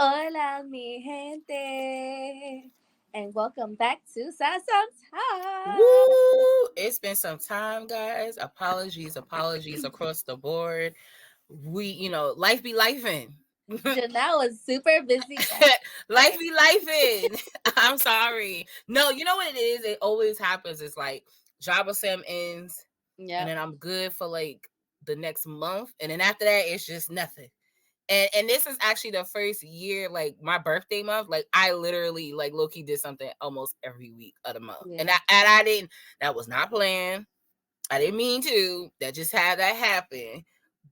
Hola, mi gente, and welcome back to Sazón Talk. Woo! It's been some time, guys. Apologies across the board. Life be lifing. Janelle was super busy Life yesterday. be lifing. I'm sorry. No, you know what it is? It always happens. It's like Jabba Sam ends, and Yep. then I'm good for like the next month, and then after that, it's just nothing. And this is actually the first year, like my birthday month, like I literally like low-key did something almost every week of the month. And Yeah. I didn't, that was not planned. I didn't mean to. That just had that happen.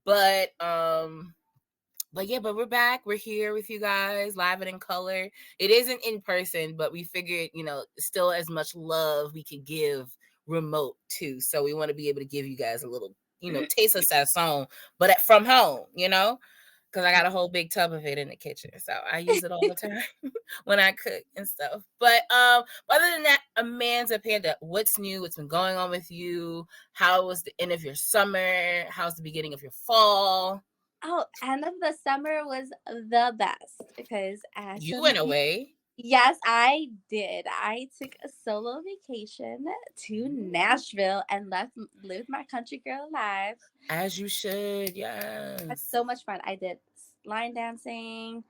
But but we're back. We're here with you guys, live and in color. It isn't in person, but we figured, still as much love we could give remote too. So we want to be able to give you guys a little, taste of that song, but from home. Because I got a whole big tub of it in the kitchen. So I use it all the time when I cook and stuff. But other than that, Amanda Panda, what's new? What's been going on with you? How was the end of your summer? How's the beginning of your fall? Oh, end of the summer was the best because as You some went away. yes, I did. I took a solo vacation to Nashville and lived my country girl life. As you should, Had yes. so much fun. I did line dancing.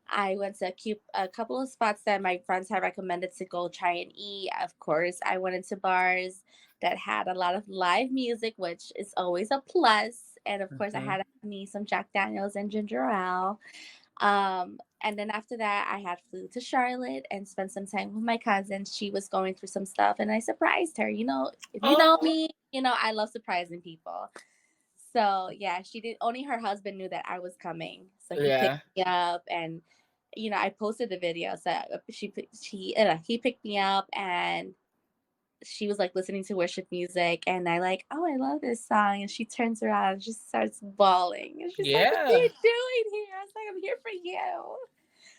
I went to a couple of spots that my friends had recommended to go try and eat. Of course, I went into bars that had a lot of live music, which is always a plus. And of course, I Mhm. had me some Jack Daniels and ginger ale. And then after that, I had flew to Charlotte and spent some time with my cousin. She was going through some stuff, and I surprised her. You know, if you know Oh, me, you know I love surprising people. So yeah, she did. Only her husband knew that I was coming, so he picked yeah. me up, and I posted the video. So he picked me up, and she was like listening to worship music, and I love this song, and she turns around and just starts bawling, and she's like, "What are Yeah. you doing here?" I was like, "I'm here for you."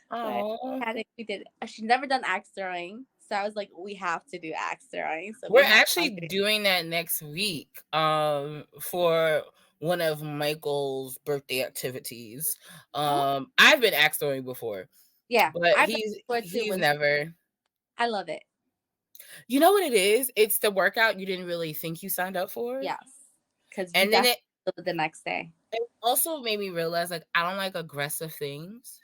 But Oh. we did. She's never done axe throwing, so I was like, "We have to do axe throwing." So We're we had actually fun doing. doing that next week for one of Michael's birthday activities. Oh I've been axe throwing before, yeah, but I've done he's it before too. he's When never. I love it. You know what it is? It's the workout you didn't really think you signed up for. Yes, because you And then definitely it, do it the next day. it also made me realize like I don't like aggressive things.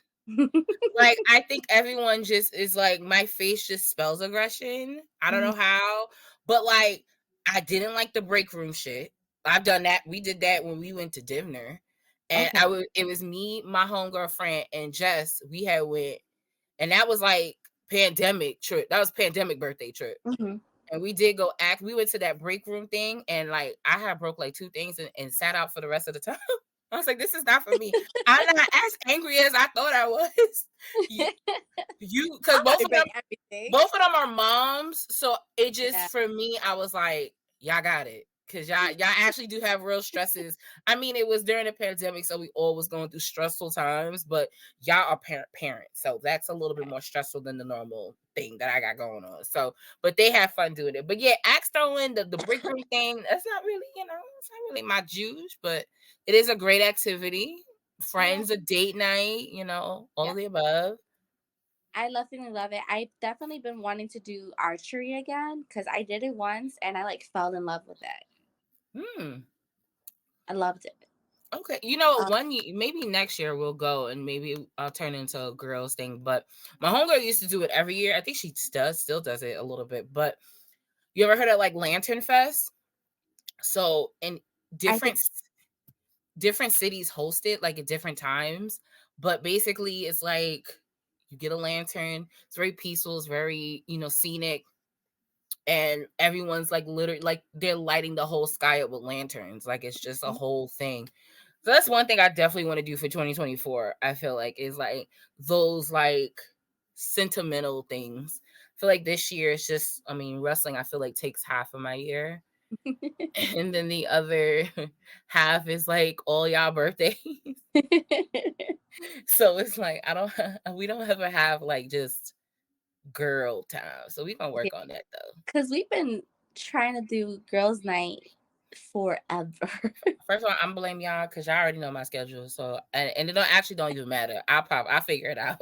Like, I think everyone just is like, my face just spells aggression. I don't know how, but like, I didn't like the break room shit. I've done that. We did that when we went to dinner, and Okay. it was me, my homegirl friend, and Jess. We had went, and that was like pandemic trip. That was pandemic birthday trip. Mhm. And we did go act. We went to that break room thing, and like I had broke like two things and sat out for the rest of the time. I was like, this is not for me. I'm not as angry as I thought I was. You, because I'm not about everything. both of them are moms, so it just Yeah. for me, I was like, y'all got it. Cause y'all actually do have real stresses. I mean, it was during the pandemic, so we all was going through stressful times, but y'all are parents. So that's a little bit more stressful than the normal thing that I got going on. So, but they have fun doing it. But yeah, axe throwing, the break room thing, that's not really, it's not really my juice, but it is a great activity. Yeah. Friends, a date night, all Yeah. of the above. I definitely love it. I've definitely been wanting to do archery again because I did it once and I fell in love with it. Hmm. I loved it. Okay, Um, maybe next year we'll go and maybe I'll turn it into a girls thing. But my homegirl used to do it every year. I think she still does it a little bit. But you ever heard of like Lantern Fest? So in I think different different cities host it like at different times. But basically, it's like you get a lantern. It's very peaceful. It's very scenic, and everyone's like literally like they're lighting the whole sky up with lanterns. Like it's just a whole thing. So that's one thing I definitely want to do for 2024. I feel like is like those like sentimental things. I feel like this year is just, I mean, wrestling I feel like takes half of my year. And then the other half is like all y'all birthdays. So it's like I don't we don't ever have like just girl time. So we gonna yeah, work on that though. because we've been trying to do girls' night. forever. First of all, I'm blame y'all because y'all already know my schedule. So and it don't even matter. I'll figure it out.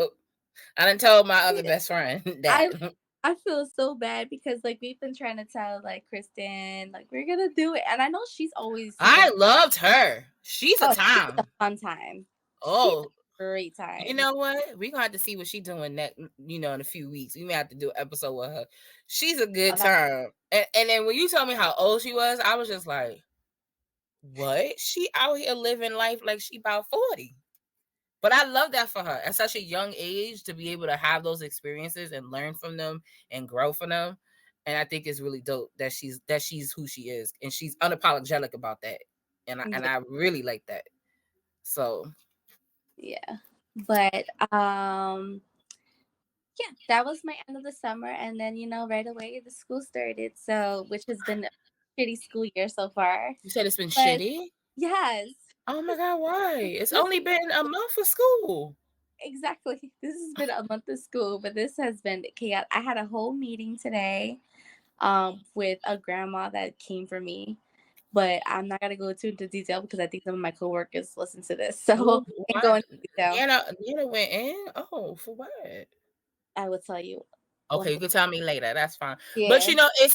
I done told my other Yeah. best friend I that. I feel so bad because like we've been trying to tell like Kristen like we're gonna do it, and I know she's always super. I loved her. She's a Oh, she's a time. fun time. She's Oh, a great you time. know what? We gonna have to see what she's doing next. In a few weeks, we may have to do an episode with her. She's a good That time. And then when you told me how old she was, I was just like, what? She out here living life like she about 40. But I love that for her at such a young age to be able to have those experiences and learn from them and grow from them. And I think it's really dope that she's who she is and she's unapologetic about that. And yeah, I really like that. So yeah. But yeah, that was my end of the summer, and then right away the school started. So which has been a shitty school year so far. you said it's been But shitty. yes, Oh my god, why? It's this only been a month for school. exactly. This has been a month of school, but this has been chaotic. I had a whole meeting today with a grandma that came for me, but I'm not gonna go too into detail because I think some of my coworkers listen to this, so Oh, I can't why? go into detail. Nana went in. Oh, for what? I will tell you. Okay, When, you can tell me later. That's fine. But yeah,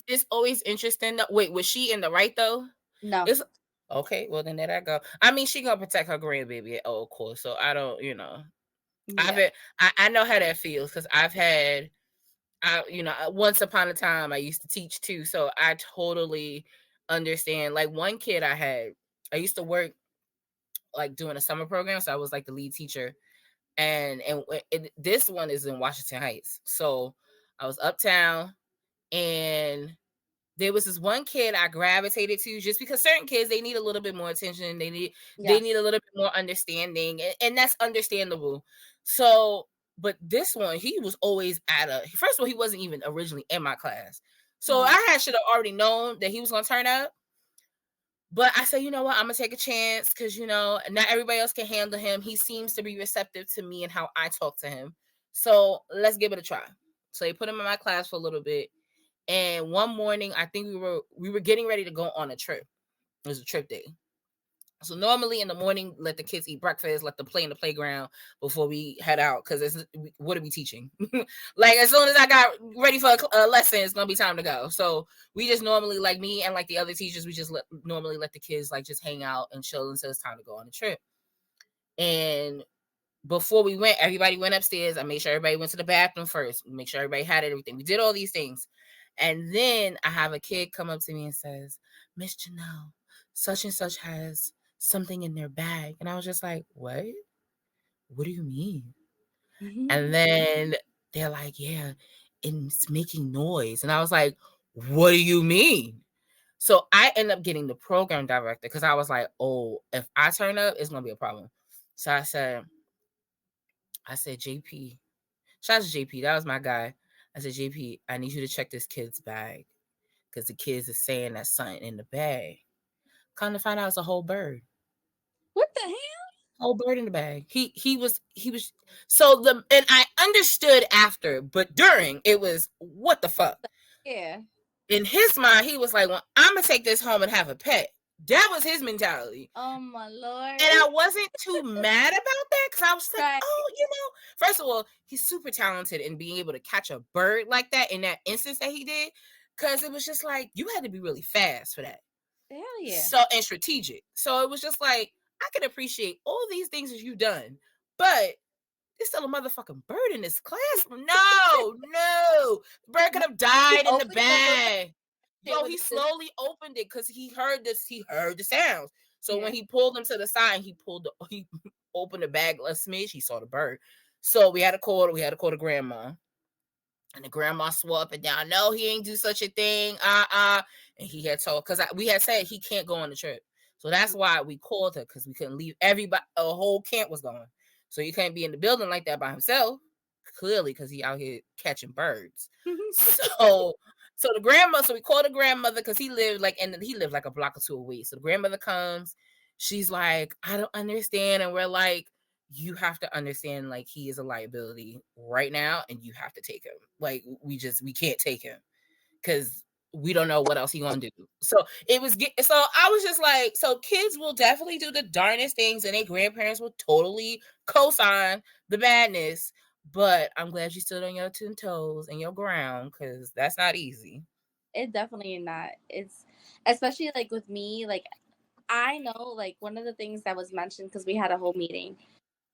it's always interesting. Wait, was she in the right though? no, It's okay. Well, then there I go. I mean, she gonna protect her grandbaby at all course. So I don't, I've yeah, had, I know how that feels because I've had, once upon a time I used to teach too. So I totally understand. Like one kid I used to work like doing a summer program, so I was like the lead teacher, and this one is in Washington Heights. So I was uptown, and there was this one kid I gravitated to just because certain kids they need a little bit more attention. They need yes, a little bit more understanding, and that's understandable. So, but this one, he was always first of all, he wasn't even originally in my class. So mhm, should have already known that he was gonna turn up. But I said, you know what, I'm gonna take a chance because not everybody else can handle him. He seems to be receptive to me and how I talk to him. So let's give it a try. So they put him in my class for a little bit. And one morning, I think we were getting ready to go on a trip. It was a trip day. So normally in the morning, let the kids eat breakfast, let them play in the playground before we head out. Because what are we teaching? Like as soon as I got ready for a lesson, it's gonna be time to go. So we just normally, like me and like the other teachers, we just normally let the kids like just hang out and chill until it's time to go on the trip. And before we went, everybody went upstairs. I made sure everybody went to the bathroom first. Make sure everybody had everything. We did all these things. And then I have a kid come up to me and says, Miss Janelle, such and such has something in their bag. And I was just like, what? What do you mean? And mhm, then they're like, yeah, and it's making noise. And I was like, what do you mean? So I end up getting the program director because I was like, oh, if I turn up, it's going to be a problem. So I said, JP, shout out to JP. That was my guy. I said, JP, I need you to check this kid's bag because the kids are saying that something in the bag. Come to find out, it's a whole bird. what the hell? Whole bird in the bag. He was. So and I understood after, but during it was what the fuck. Yeah. In his mind, he was like, "Well, I'm gonna take this home and have a pet." That was his mentality. Oh my And lord. I wasn't too mad about that because I was like, Right. oh, first of all, he's super talented in being able to catch a bird like that in that instance that he did. Because it was just like, you had to be really fast for that. Hell yeah. So, and strategic. So it was just like, I can appreciate all these things that you've done, but there's still a motherfucking bird in this classroom. No, no. The bird could No, have he died in the opened the door. bag. Shit Yo, with he this. slowly opened it because he heard the sounds. So when Yeah. he pulled him to the side, he opened the bag a smidge, he saw the bird. So we had to call the grandma. And the grandma swore up and down, no, he ain't do such a thing. And he had told because we had said he can't go on the trip. So that's why we called her because we couldn't leave everybody, a whole camp was gone. So you can't be in the building like that by himself, clearly, because he out here catching birds. So so we called the grandmother because he lived like a block or two away. So the grandmother comes, she's like, I don't understand. And we're like, you have to understand, like, he is a liability right now, and you have to take him. Like, we can't take him because we don't know what else he gonna do. So so I was just like, so kids will definitely do the darnest things, and their grandparents will totally co-sign the madness. But I'm glad you stood on your 10 toes and your ground, because that's not easy. It definitely not. It's especially like with me, like I know like one of the things that was mentioned because we had a whole meeting,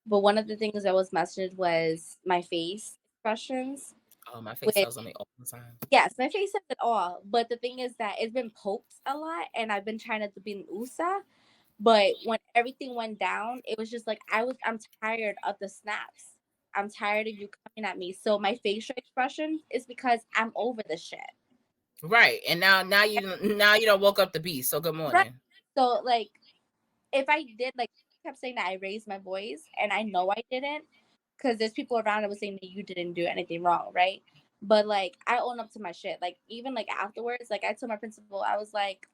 but one of the things that was mentioned was my face expressions. Oh, my face Which tells on me all the time. yes, my face says it all. But the thing is that it's been poked a lot, and I've been trying to be an USA. But when everything went down, it was just like I'm tired of the snaps. I'm tired of you coming at me. So my facial expression is because I'm over the shit. Right, and now you don't woke up the beast. So good Right. morning. So like if I did like kept saying that I raised my voice and I know I didn't, because there's people around that was saying that you didn't do anything wrong, right? But like I own up to my shit. Like even like afterwards, like I told my principal, I was like,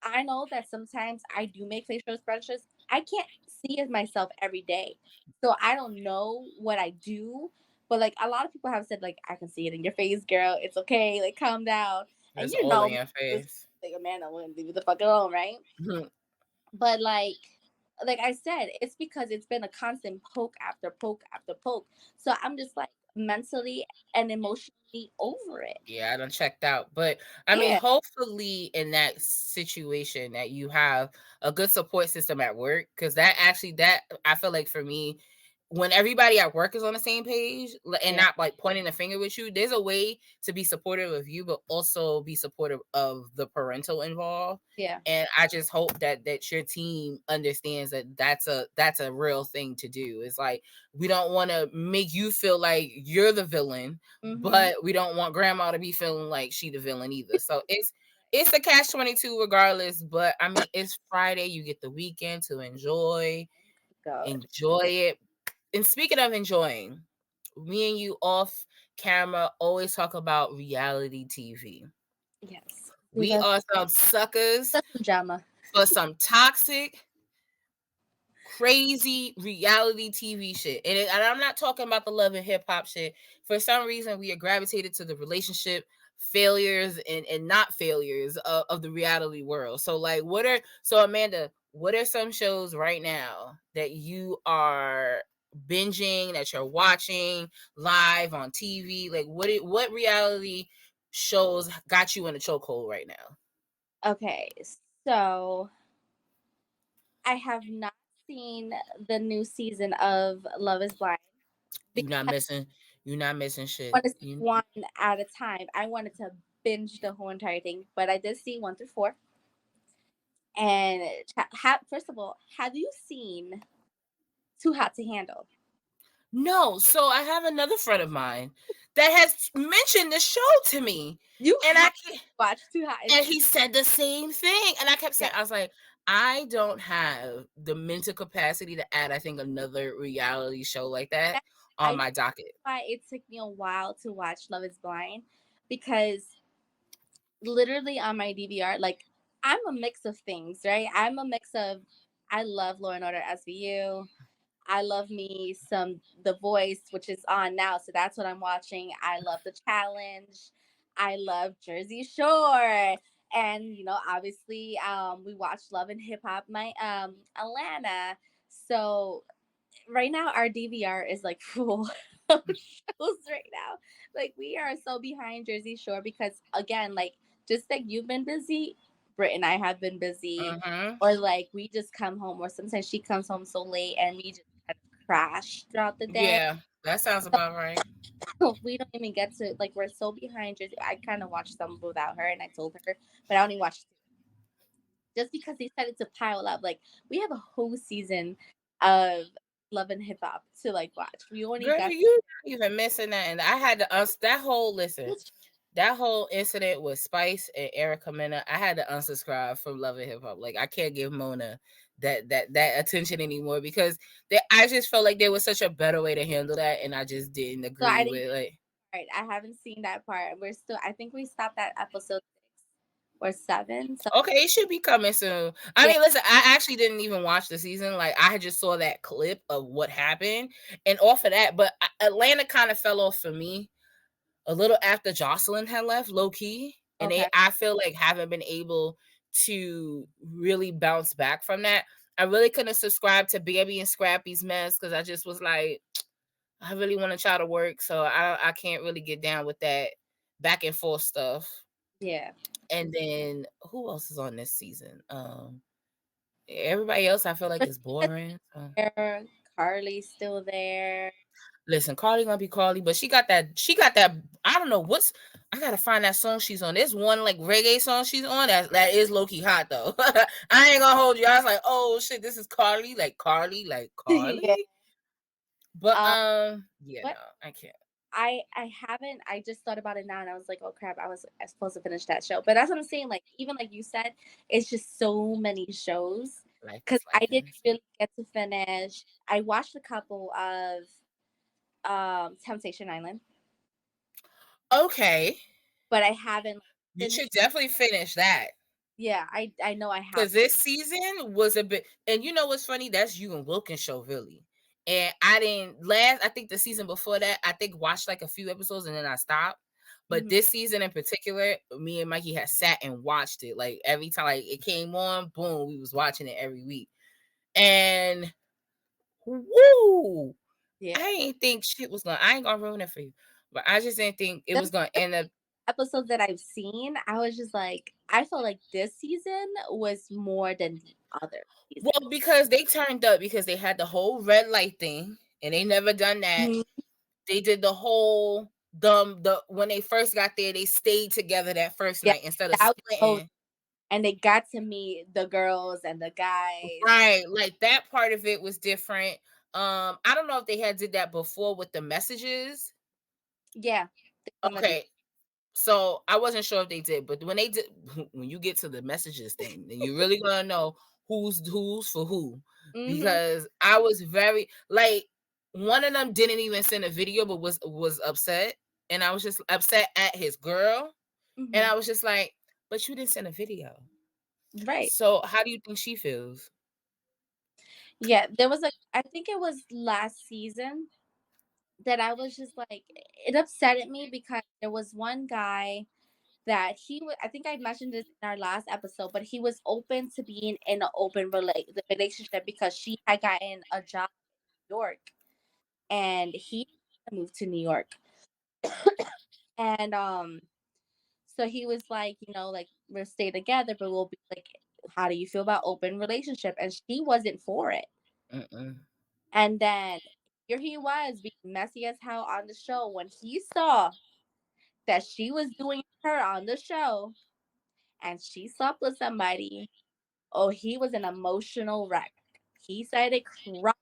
I know that sometimes I do make facial expressions. I can't see it myself every day. So I don't know what I do. But like a lot of people have said, like, I can see it in your face, girl. It's okay, like calm down. And It's you all in know your this face. like Amanda wouldn't leave you the fuck alone, right? But like I said, it's because it's been a constant poke after poke after poke. So I'm just like mentally and emotionally over it. Yeah, I done checked out. But I mean, Yeah, hopefully in that situation that you have a good support system at work. Cause that actually that I feel like for me, when everybody at work is on the same page and yeah, not like pointing the finger with you, there's a way to be supportive of you, but also be supportive of the parental involved. yeah. And I just hope that your team understands that that's a real thing to do. It's like we don't want to make you feel like you're the villain, Mhm. but we don't want grandma to be feeling like she the villain either. So it's a catch 22 regardless. But I mean, it's Friday. You get the weekend to God. enjoy it. And speaking of enjoying, me and you off camera always talk about reality TV. Yes. We are some suckers That's some drama. for some toxic, crazy reality TV shit. And I'm not talking about the love and hip hop shit. For some reason, we are gravitated to the relationship failures and not failures of the reality world. So, like, Amanda, what are some shows right now that you are binging, that you're watching live on TV? Like, what reality shows got you in a chokehold right now? Okay, so I have not seen the new season of Love Is Blind You because not missing. You not missing I shit. want to see You one at a time. I wanted to binge the whole entire thing, but I did see one through four. And first of all, have you seen Too Hot to Handle? No, so I have another friend of mine that has mentioned the show to me, You and have to watch Too Hot. It's he said the same thing, and I kept yeah, saying, I was like, I don't have the mental capacity to add, I think, another reality show like that that, on I my docket. why it took me a while to watch Love Is Blind because literally on my DVR, like I'm a mix of things, right? I'm a mix of I love Law and Order SVU. I love me some The Voice, which is on now, so that's what I'm watching. I love The Challenge. I love Jersey Shore. And obviously, we watch Love and Hip Hop, my Atlanta. So right now our DVR is like full of shows right now. Like we are so behind Jersey Shore because again, like just like you've been busy, Britt and I have been busy, Mm-hmm. or like we just come home, or sometimes she comes home so late and we just kind of crash throughout the day. Yeah, that sounds about right. So we don't even get to like we're so behind Jersey. I kind of watched some without her, and I told her, but I only watched two just because they started to pile up. Like we have a whole season of Love and Hip Hop to like watch. We only Girl, got you not even missing that, and I had to that whole listen. That whole incident with Spice and Erica Mena, I had to unsubscribe from Love and Hip Hop. Like I can't give Mona that attention anymore because I just felt like there was such a better way to handle that, and I just didn't so I agree didn't. with like. Right, I haven't seen that part. We're still. I think we stopped at episode 6 or 7. So Okay, it should be coming soon. I yeah, mean, listen, I actually didn't even watch the season. Like I just saw that clip of what happened, and off of that, but Atlanta kind of fell off for me a little after Jocelyn had left, low key. and Okay. I feel like haven't been able to really bounce back from that. I really couldn't subscribe to Baby and Scrappy's mess because I just was like, I really want to try to work, so I can't really get down with that back and forth stuff. Yeah. And then who else is on this season? Everybody else I feel like is Rashida boring. there. Carly's still there. Listen, Carly gonna be Carly, but she got that. I don't know what's. I gotta find that song she's on. There's one like reggae song she's on that is low key hot though. I ain't gonna hold you. I was like, oh shit, this is Carly, like Carly, like Yeah. Carly. But Um. yeah, What no, I can't. I haven't. I just thought about it now, and I was like, oh crap, I was supposed to finish that show. But that's what I'm saying. Like even like you said, it's just so many shows Life because is I life, didn't and really get to finish. I watched a couple of Temptation Island, okay, but I haven't you should finished. definitely finish that. Yeah, I know I have. Because this season was a bit, and you know what's funny? That's you and Wilkins show, really. And I didn't last. I think the season before that, I think watched like a few episodes and then I stopped. But Mhm. this season in particular, me and Mikey had sat and watched it. Like every time like it came on, boom, we was watching it every week. And woo, Yeah. I didn't think shit was gonna. I ain't gonna ruin it for you, but I just didn't think it The was gonna end up. episodes that I've seen, I was just like, I felt like this season was more than the other season. Well, because they turned up because they had the whole red light thing, and they never done that. Mhm. They did the whole the when they first got there, they stayed together that first Yeah, night instead of that was splitting. and they got to meet the girls and the guys. Right, like that part of it was different. I don't know if they had did that before with the messages. Yeah, the one that they. Okay, so I wasn't sure if they did, but when they did, when you get to the messages thing, then you really gonna know who's for who. Mhm. Because I was very like one of them didn't even send a video, but was upset, and I was just upset at his girl, and Mhm. I was just like, but you didn't send a video, Right. so how do you think she feels? Yeah, there was a. I think it was last season that I was just like, it upset me because there was one guy that he would. I think I mentioned this in our last episode, but he was open to being in an open relationship because she had gotten a job in New York and he moved to New York. And so he was like, like we'll stay together, but we'll be like, how do you feel about open relationship? And she wasn't for it. Mm-mm. And then here he was being messy as hell on the show when he saw that she was doing her on the show and she slept with somebody. Oh, he was an emotional wreck. He started crying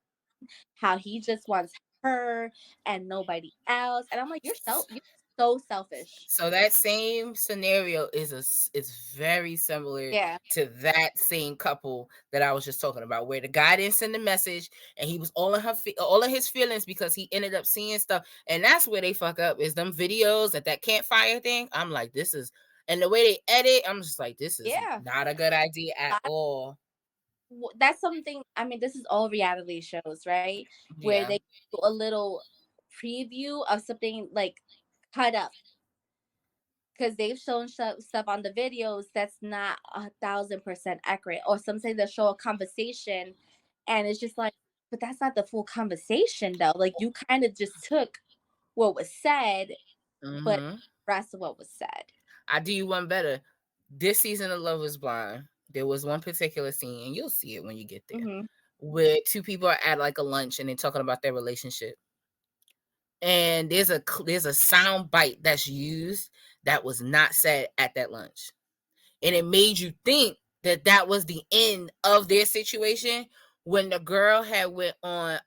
how he just wants her and nobody else. And I'm like, you're so selfish. So that same scenario is very similar Yeah. to that same couple that I was just talking about, where the guy didn't send the message and he was all of his feelings because he ended up seeing stuff, and that's where they fuck up is them videos that campfire thing. I'm like, this is, and the way they edit, I'm just like, this is Yeah. not a good idea at all. That's something. I mean, this is all reality shows, right? Where Yeah. they do a little preview of something like cut up because they've shown stuff on the videos that's not 1,000% accurate, or sometimes they show a conversation, and it's just like, but that's not the full conversation though. Like you kind of just took what was said, but Mm-hmm. the rest of what was said. I do you one better. This season of Love is Blind, there was one particular scene, and you'll see it when you get there, Hmm. where two people are at like a lunch and they're talking about their relationship. And there's a sound bite that's used that was not said at that lunch. And it made you think that was the end of their situation when the girl had went on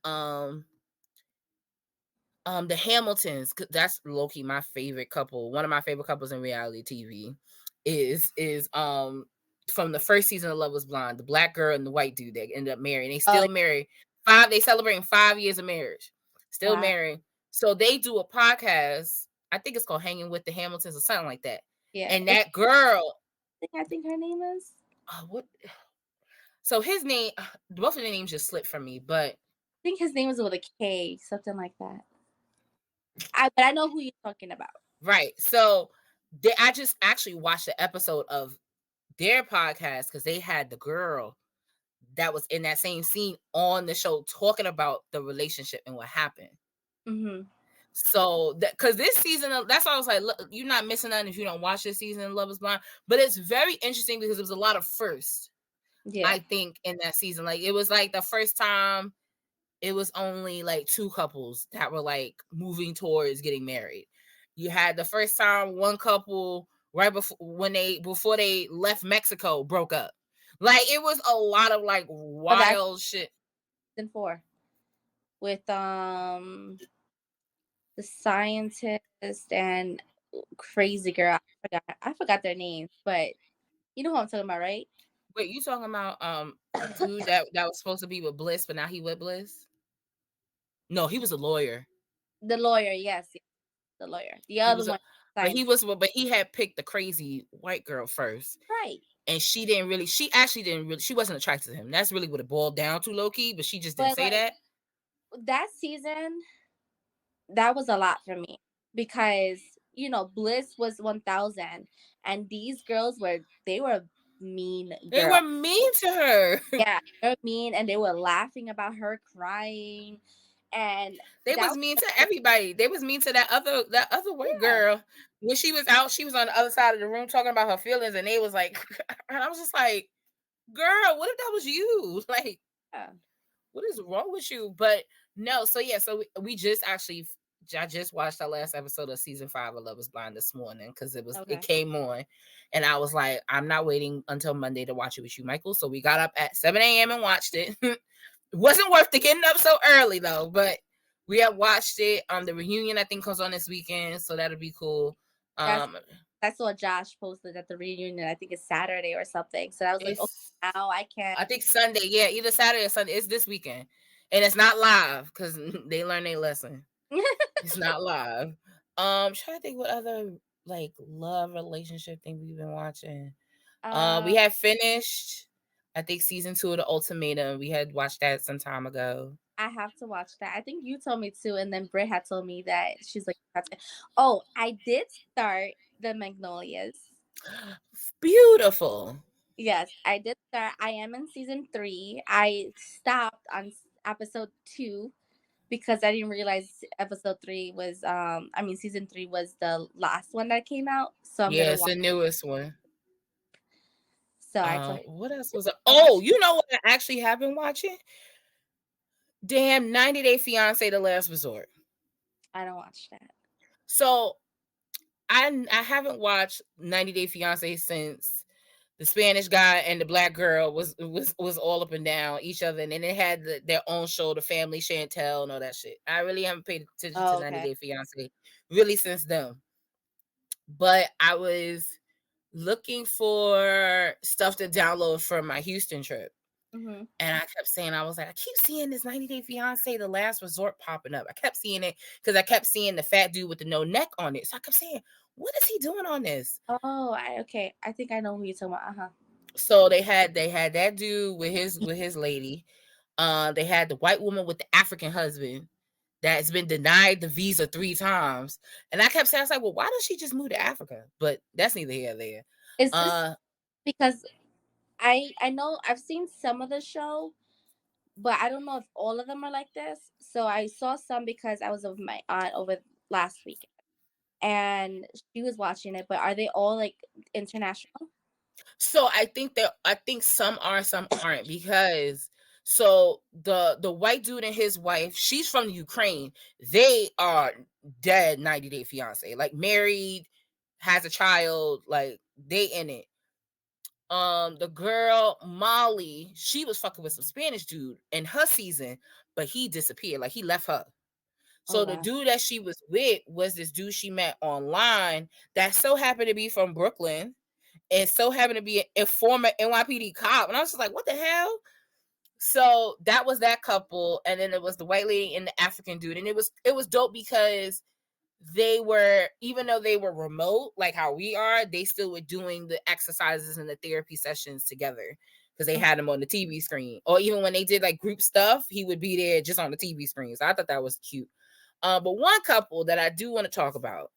the Hamiltons, that's low-key my favorite couple. One of my favorite couples in reality TV is from the first season of Love Was Blind, the black girl and the white dude that ended up married. They Oh still married. They celebrating 5 years of marriage. Still wow, married. So they do a podcast. I think it's called Hanging with the Hamiltons or something like that. yeah. And that girl, I think her name is. what? So his name, both of their names just slipped from me, but I think his name was with a K, something like that. But I know who you're talking about. right. So I just actually watched the episode of their podcast because they had the girl that was in that same scene on the show talking about the relationship and what happened. Mhm. So that because this season, that's why I was like, look, you're not missing nothing if you don't watch this season of Love Is Blind. But it's very interesting because there was a lot of firsts, Yeah. I think, in that season. Like it was like the first time it was only like two couples that were like moving towards getting married. You had the first time one couple right before they left Mexico broke up. Like it was a lot of like Oh, that's wild shit. season 4 with the scientist and crazy girl. I forgot their names, but you know who I'm talking about, right? Wait, you talking about the dude that was supposed to be with Bliss, but now he with Bliss? No, he was a lawyer. The lawyer, yes, yes, the lawyer. The He other was a one, scientist. but he had picked the crazy white girl first. Right. And she actually didn't really, she wasn't attracted to him. That's really what it boiled down to, low key, but she just didn't But say like that. that season, that was a lot for me because Bliss was 1,000, and these girls were mean They girls. were mean to her. Yeah, they're mean, and they were laughing about her crying, and They that was was mean to everybody. They was mean to that other white yeah. girl. When she was out, she was on the other side of the room talking about her feelings, and they was like, and I was just like, girl, what if that was you? Like, Yeah. what is wrong with you? But no, so yeah, so we just actually, I just watched our last episode of season 5 of Love Is Blind this morning because it Okay. came on, and I was like, I'm not waiting until Monday to watch it with you, Michael. So we got up at 7 a.m. and watched it. Wasn't worth the getting up so early though, but we have watched it. The reunion I think comes on this weekend, so that'll be cool. That's Um, I saw Josh posted at the reunion. I think it's Saturday or something. So I was like, okay, it's now I can. I think Sunday, yeah, either Saturday or Sunday. It's this weekend, and it's not live because they learned their lesson. It's not live. Trying to think what other like love relationship thing we've been watching. We uh, had finished, I think, season 2 of The Ultimatum. We had watched that some time ago. I have to watch that. I think you told me too, and then Britt had told me that she's like, oh, I did start the Magnolias. Beautiful. Yes, I did start. I am in season 3. I stopped on episode 2 because I didn't realize episode 3 was season 3 was the last one that came out. So I'm Yeah, gonna it's watch. the newest one. So I plan What else was it? to Oh, watch. you know what I actually have been watching? Damn, 90 Day Fiance: The Last Resort. I don't watch that. So I haven't watched 90 Day Fiance since the Spanish guy and the black girl was all up and down each other, and then they had their own show, the Family Chantel, and all that shit. I really haven't paid attention to Oh, 90 okay. Day Fiance really since then. But I was looking for stuff to download for my Houston trip. Hmm. And I kept saying, I was like, I keep seeing this 90 Day Fiance, The Last Resort popping up. I kept seeing it because I kept seeing the fat dude with the no neck on it. So I kept saying, what is he doing on this? Oh, okay. I think I know who you're talking about. Uh-huh. So they had that dude with his lady. They had the white woman with the African husband that's been denied the visa 3 times. And I kept saying, I was like, well, why does she just move to Africa? But that's neither here nor there. Is this Uh because I know I've seen some of the show, but I don't know if all of them are like this. So I saw some because I was with my aunt over last week, and she was watching it. But are they all like international? So I think some are, some aren't, because so the white dude and his wife, she's from Ukraine. They are dead 90 Day Fiance, like married, has a child, like they in it. The girl Molly, she was fucking with some Spanish dude in her season, but he disappeared, like he left her. Oh So the wow. dude that she was with was this dude she met online that so happened to be from Brooklyn and so happened to be a former NYPD cop. And I was just like, what the hell? So that was that couple. And then it was the white lady and the African dude. And it was dope because they were, even though they were remote, like how we are, they still were doing the exercises and the therapy sessions together because they had him on the TV screen. Or even when they did like group stuff, he would be there just on the TV screen. So I thought that was cute. But one couple that I do want to talk about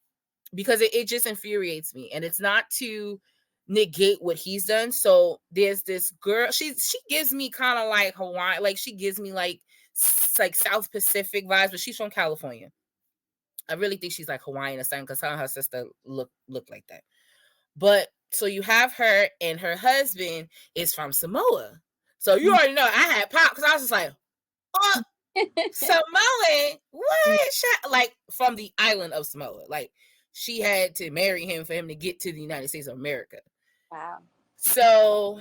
because it just infuriates me, and it's not to negate what he's done. So there's this girl, she gives me kind of like Hawaii, like she gives me like South Pacific vibes, but she's from California. I really think she's like Hawaiian or something, because her and her sister look like that. But so you have her, and her husband is from Samoa. So you already know I had pop, because I was just like, oh, Samoan? What? Like from the island of Samoa. Like she had to marry him for him to get to the United States of America. Wow. So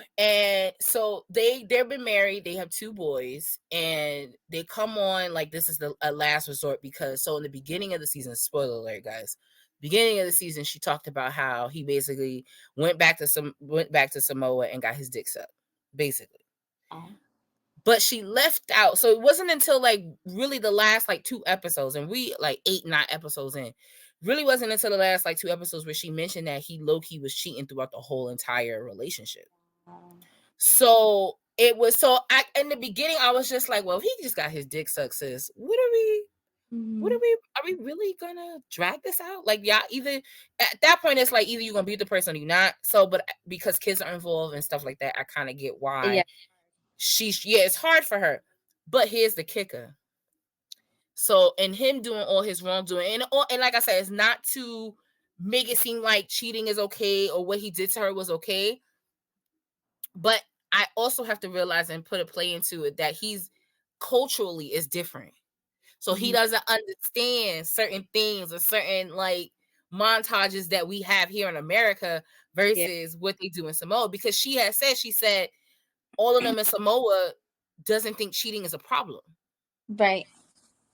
they've been married. They have 2 boys, and they come on like this is a last resort, because so in the beginning of the season, spoiler alert, guys. Beginning of the season, she talked about how he basically went back to Samoa and got his dick sucked, basically. Oh. But she left out, so it wasn't until like really the last like 2 episodes, and we like 8-9 episodes in, really wasn't until the last like 2 episodes where she mentioned that he low-key was cheating throughout the whole entire relationship. So it was, so I in the beginning I was just like, well, he just got his dick sucked, sis. Are we really gonna drag this out? Like, yeah, either at that point it's like either you're gonna be the person or you're not. So, but because kids are involved and stuff like that, I kind of get Yeah. why it's hard for her. But here's the kicker. So, and him doing all his wrongdoing, and like I said, it's not to make it seem like cheating is okay or what he did to her was okay. But I also have to realize and put a play into it that he's culturally is different. So he doesn't understand certain things or certain like montages that we have here in America Yeah. versus what they do in Samoa. Because she said all of them in Samoa doesn't think cheating is a problem. Right.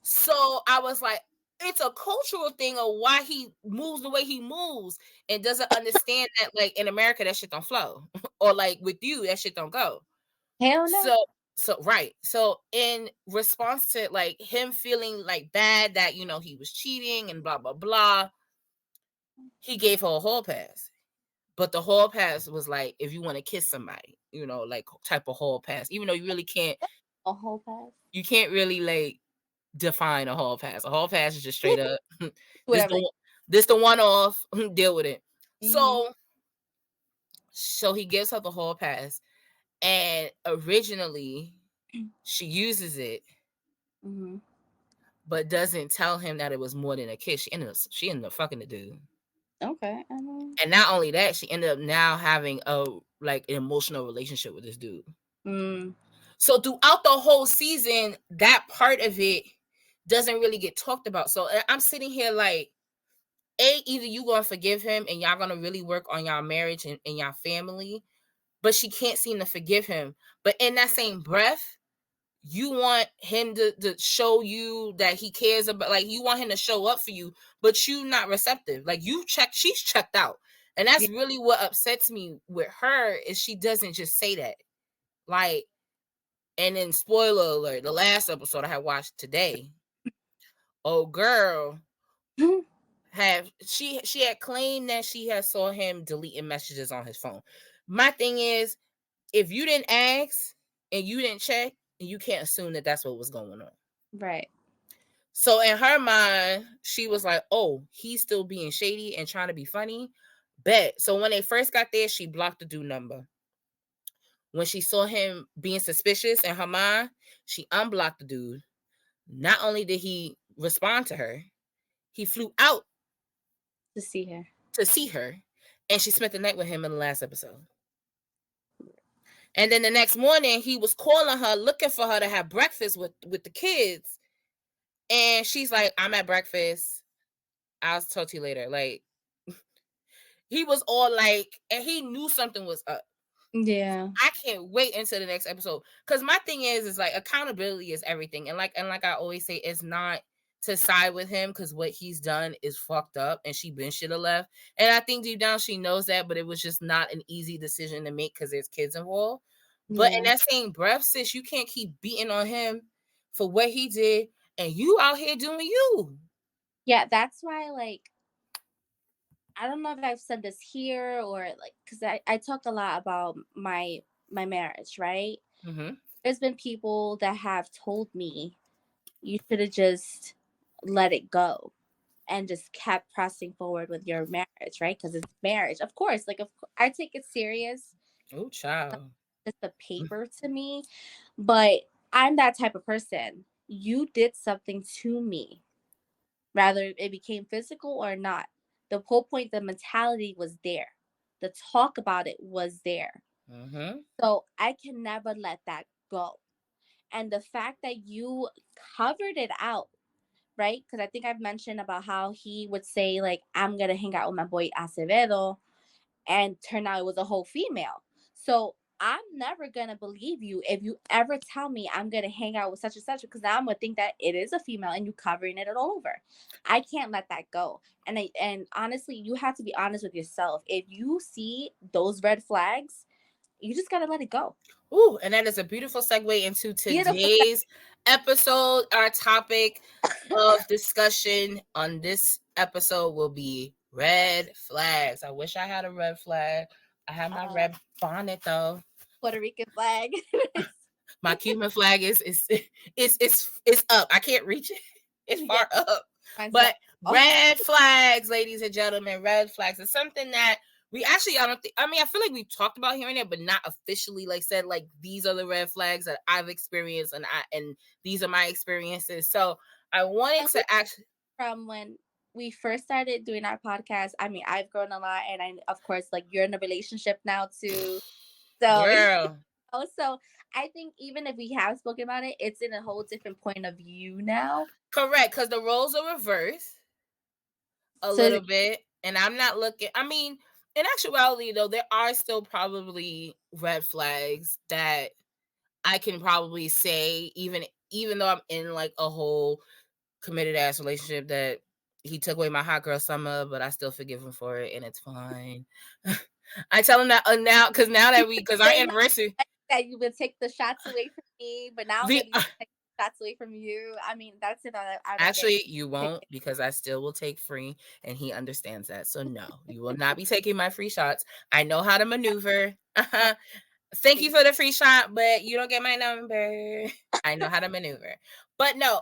So I was like, it's a cultural thing of why he moves the way he moves, and doesn't understand that like in America that shit don't flow, or like with you that shit don't go. Hell no. So right. So in response to like him feeling like bad that he was cheating and blah blah blah, he gave her a hall pass. But the hall pass was like if you want to kiss somebody, like type of hall pass. Even though you really can't, A whole pass. you can't really like define a hall pass. A hall pass is just straight up this Whatever. the one off, deal with it. Mm-hmm. So he gives her the hall pass, and originally she uses it, but doesn't tell him that it was more than a kiss. She ended up fucking the dude. Okay. And not only that, she ended up now having an emotional relationship with this dude. So throughout the whole season, that part of it doesn't really get talked about. So I'm sitting here like, either you gonna forgive him and y'all gonna really work on y'all marriage and y'all family, but she can't seem to forgive him. But in that same breath, you want him to show you that he cares about, like you want him to show up for you, but you not receptive. Like she's checked out. And that's really what upsets me with her, is she doesn't just say that. Like, and then spoiler alert, the last episode I had watched today, oh girl, she had claimed that she had saw him deleting messages on his phone. My thing is, if you didn't ask and you didn't check, you can't assume that that's what was going on. Right. So in her mind, she was like, oh, he's still being shady and trying to be funny. Bet. So when they first got there, she blocked the dude number. When she saw him being suspicious in her mind, she unblocked the dude. Not only did he respond to her, he flew out To see her. and she spent the night with him in the last episode. And then the next morning, he was calling her, looking for her to have breakfast with the kids. And she's like, I'm at breakfast. I'll talk to you later. Like, he was all like, and he knew something was up. Yeah. I can't wait until the next episode. Because my thing is like accountability is everything. And like I always say, it's not to side with him, because what he's done is fucked up and she should have left. And I think deep down she knows that, but it was just not an easy decision to make because there's kids involved. But in that same breath, sis, you can't keep beating on him for what he did, and you out here doing you. Yeah, that's why, like, I don't know if I've said this here or like, because I talk a lot about my marriage, right? There's been people that have told me you should have just let it go and just kept pressing forward with your marriage, right? Because it's marriage, of course. Like, I take it serious, Oh, child. just the paper to me, but I'm that type of person. You did something to me, rather it became physical or not. The whole point, the mentality was there. The talk about it was there. Mm-hmm. So I can never let that go. And the fact that you covered it out, right? Because I think I've mentioned about how he would say, like, I'm gonna hang out with my boy Acevedo, and turn out it was a whole female. So I'm never gonna believe you if you ever tell me I'm gonna hang out with such and such, because now I'm gonna think that it is a female and you covering it all over. I can't let that go. And honestly, you have to be honest with yourself. If you see those red flags, you just gotta let it go. Ooh, and that is a beautiful segue into Beautiful. today's episode. Our topic of discussion on this episode will be red flags. I wish I had a red flag. I have my Uh, red bonnet though. Puerto Rican flag. My Cuban flag is up. I can't reach it. It's Yeah, far up. mine's down. But red flags, ladies and gentlemen, red flags is something that we actually, I don't think, I mean, I feel like we've talked about here and there, but not officially like said, like, these are the red flags that I've experienced, and these are my experiences. So I wanted And to actually, from when we first started doing our podcast, I mean, I've grown a lot, and of course, like, you're in a relationship now too. So, girl, also, I think even if we have spoken about it, it's in a whole different point of view now. correct, because the roles are reversed a So, little bit, and I'm not looking, I mean, in actuality though, there are still probably red flags that I can probably say, even though I'm in like a whole committed ass relationship, that he took away my hot girl summer, but I still forgive him for it and it's fine. I tell him that now, because our say my anniversary, that you would take the shots away from me, but now I'm the gonna be taking shots away from you. I mean, that's it. I don't get actually, you it. won't, because I still will take free, and he understands that. So no, you will not be taking my free shots. I know how to maneuver. Thank you for the free shot, but you don't get my number. I know how to maneuver. But no,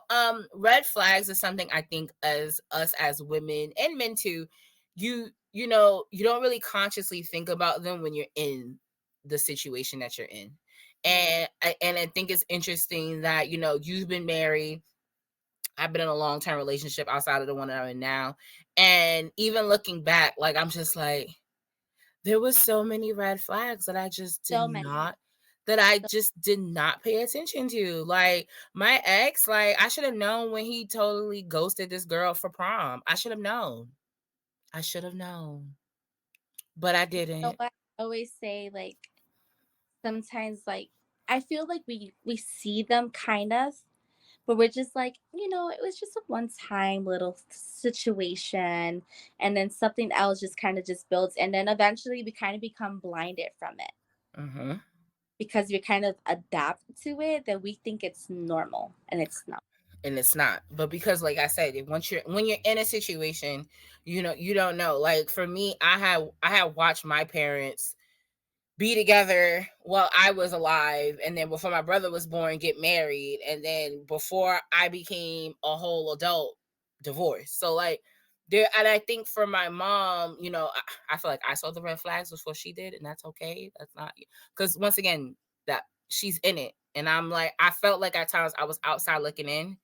red flags is something I think as us as women and men too, you know, you don't really consciously think about them when you're in the situation that you're in. Mm, And I think it's interesting that, you know, you've been married. I've been in a long-term relationship outside of the one that I'm in now. And even looking back, like, I'm just like, there was so many red flags that so many. I So, just did not pay attention to. Like, my ex, like, I should have known when he totally ghosted this girl for prom. I should have known. I should have known. But I you know didn't. what? I always say, like, sometimes, like, I feel like we see them kind of, but we're just like, it was just a one time little situation, and then something else just kind of just builds, and then eventually we kind of become blinded from it Mm-hmm. because we kind of adapt to it, that we think it's normal, and it's not. And it's not. But because, like I said, when you're in a situation, you know, you don't know. Like, for me, I had watched my parents be together while I was alive, and then before my brother was born, get married, and then before I became a whole adult, divorce. So, like, there, and I think for my mom, you know, I feel like I saw the red flags before she did, and that's okay. That's not, because once again, that she's in it, and I'm like, I felt like at times I was outside looking in,